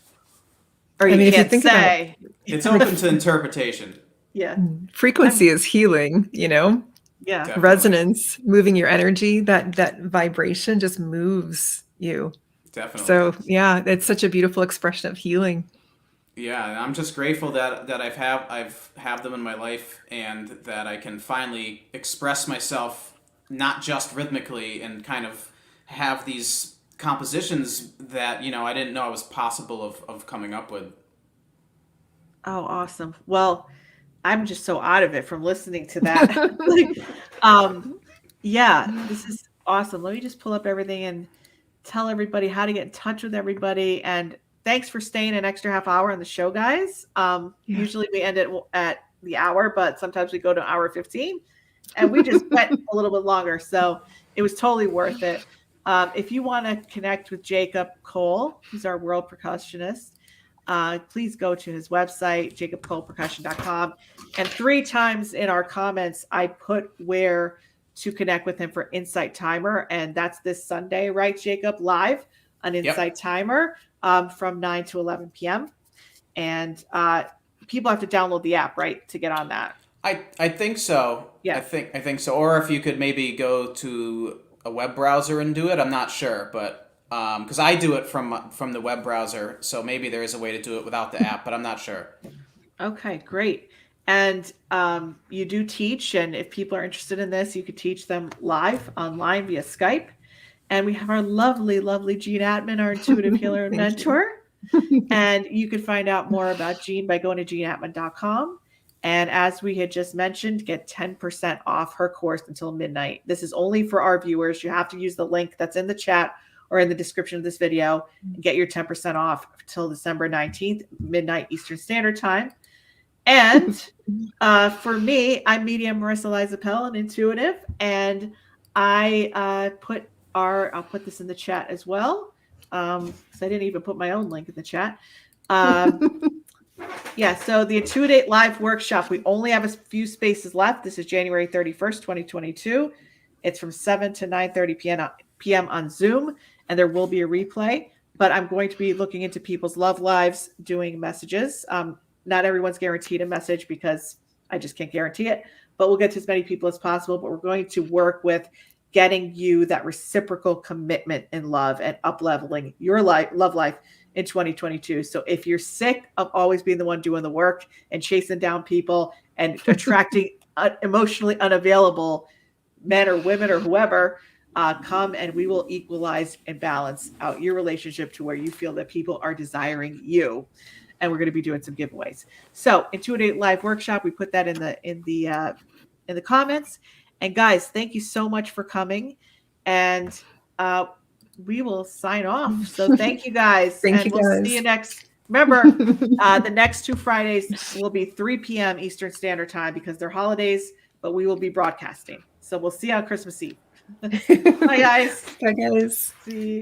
Or you can't say. It's open to interpretation. Yeah. Frequency is healing, Yeah. Definitely. Resonance, moving your energy, that vibration just moves you. Definitely. So yeah, it's such a beautiful expression of healing. Yeah, and I'm just grateful that I've have them in my life, and that I can finally express myself, not just rhythmically, and kind of have these compositions that I didn't know it was possible of coming up with. Oh, awesome. Well, I'm just so out of it from listening to that. This is awesome. Let me just pull up everything and tell everybody how to get in touch with everybody. And thanks for staying an extra half hour on the show, guys. Usually we end it at the hour, but sometimes we go to hour 15, and we just went a little bit longer. So it was totally worth it. If you want to connect with Jacob Cole, who's our world percussionist, please go to his website, jacobcolepercussion.com. And 3 times in our comments, I put where to connect with him for Insight Timer. And that's this Sunday, right, Jacob? Live on Insight Timer from 9 to 11 p.m. And people have to download the app, right, to get on that? I think so. Yeah. I think so. Or if you could maybe go to a web browser and do it. I'm not sure, but because I do it from the web browser, so maybe there is a way to do it without the app, but I'm not sure. Okay, great. And you do teach, and if people are interested in this, you could teach them live online via Skype. And we have our lovely, lovely Jean Atman, our intuitive healer and Thank you. mentor. And you can find out more about Jean by going to jeanatman.com. And as we had just mentioned, get 10% off her course until midnight. This is only for our viewers. You have to use the link that's in the chat or in the description of this video and get your 10% off until December 19th, midnight Eastern Standard Time. And for me, I'm medium Marisa Liza Pell, an intuitive, and I'll put this in the chat as well. Because I didn't even put my own link in the chat. Yeah, so the Intuitate Live Workshop, we only have a few spaces left. This is January 31st, 2022. It's from 7 to 9:30 p.m. on Zoom, and there will be a replay. But I'm going to be looking into people's love lives, doing messages. Not everyone's guaranteed a message because I just can't guarantee it. But we'll get to as many people as possible. But we're going to work with getting you that reciprocal commitment in love and up-leveling your love life in 2022. So if you're sick of always being the one doing the work and chasing down people and attracting emotionally unavailable men or women or whoever, come and we will equalize and balance out your relationship to where you feel that people are desiring you. And we're going to be doing some giveaways. So Intuitive Live Workshop, we put that in the comments. And guys, thank you so much for coming. And we will sign off. So thank you guys. We'll see you next. Remember, the next 2 Fridays will be 3 p.m. Eastern Standard Time because they're holidays, but we will be broadcasting. So we'll see you on Christmas Eve. Bye, guys. Bye, guys. See you.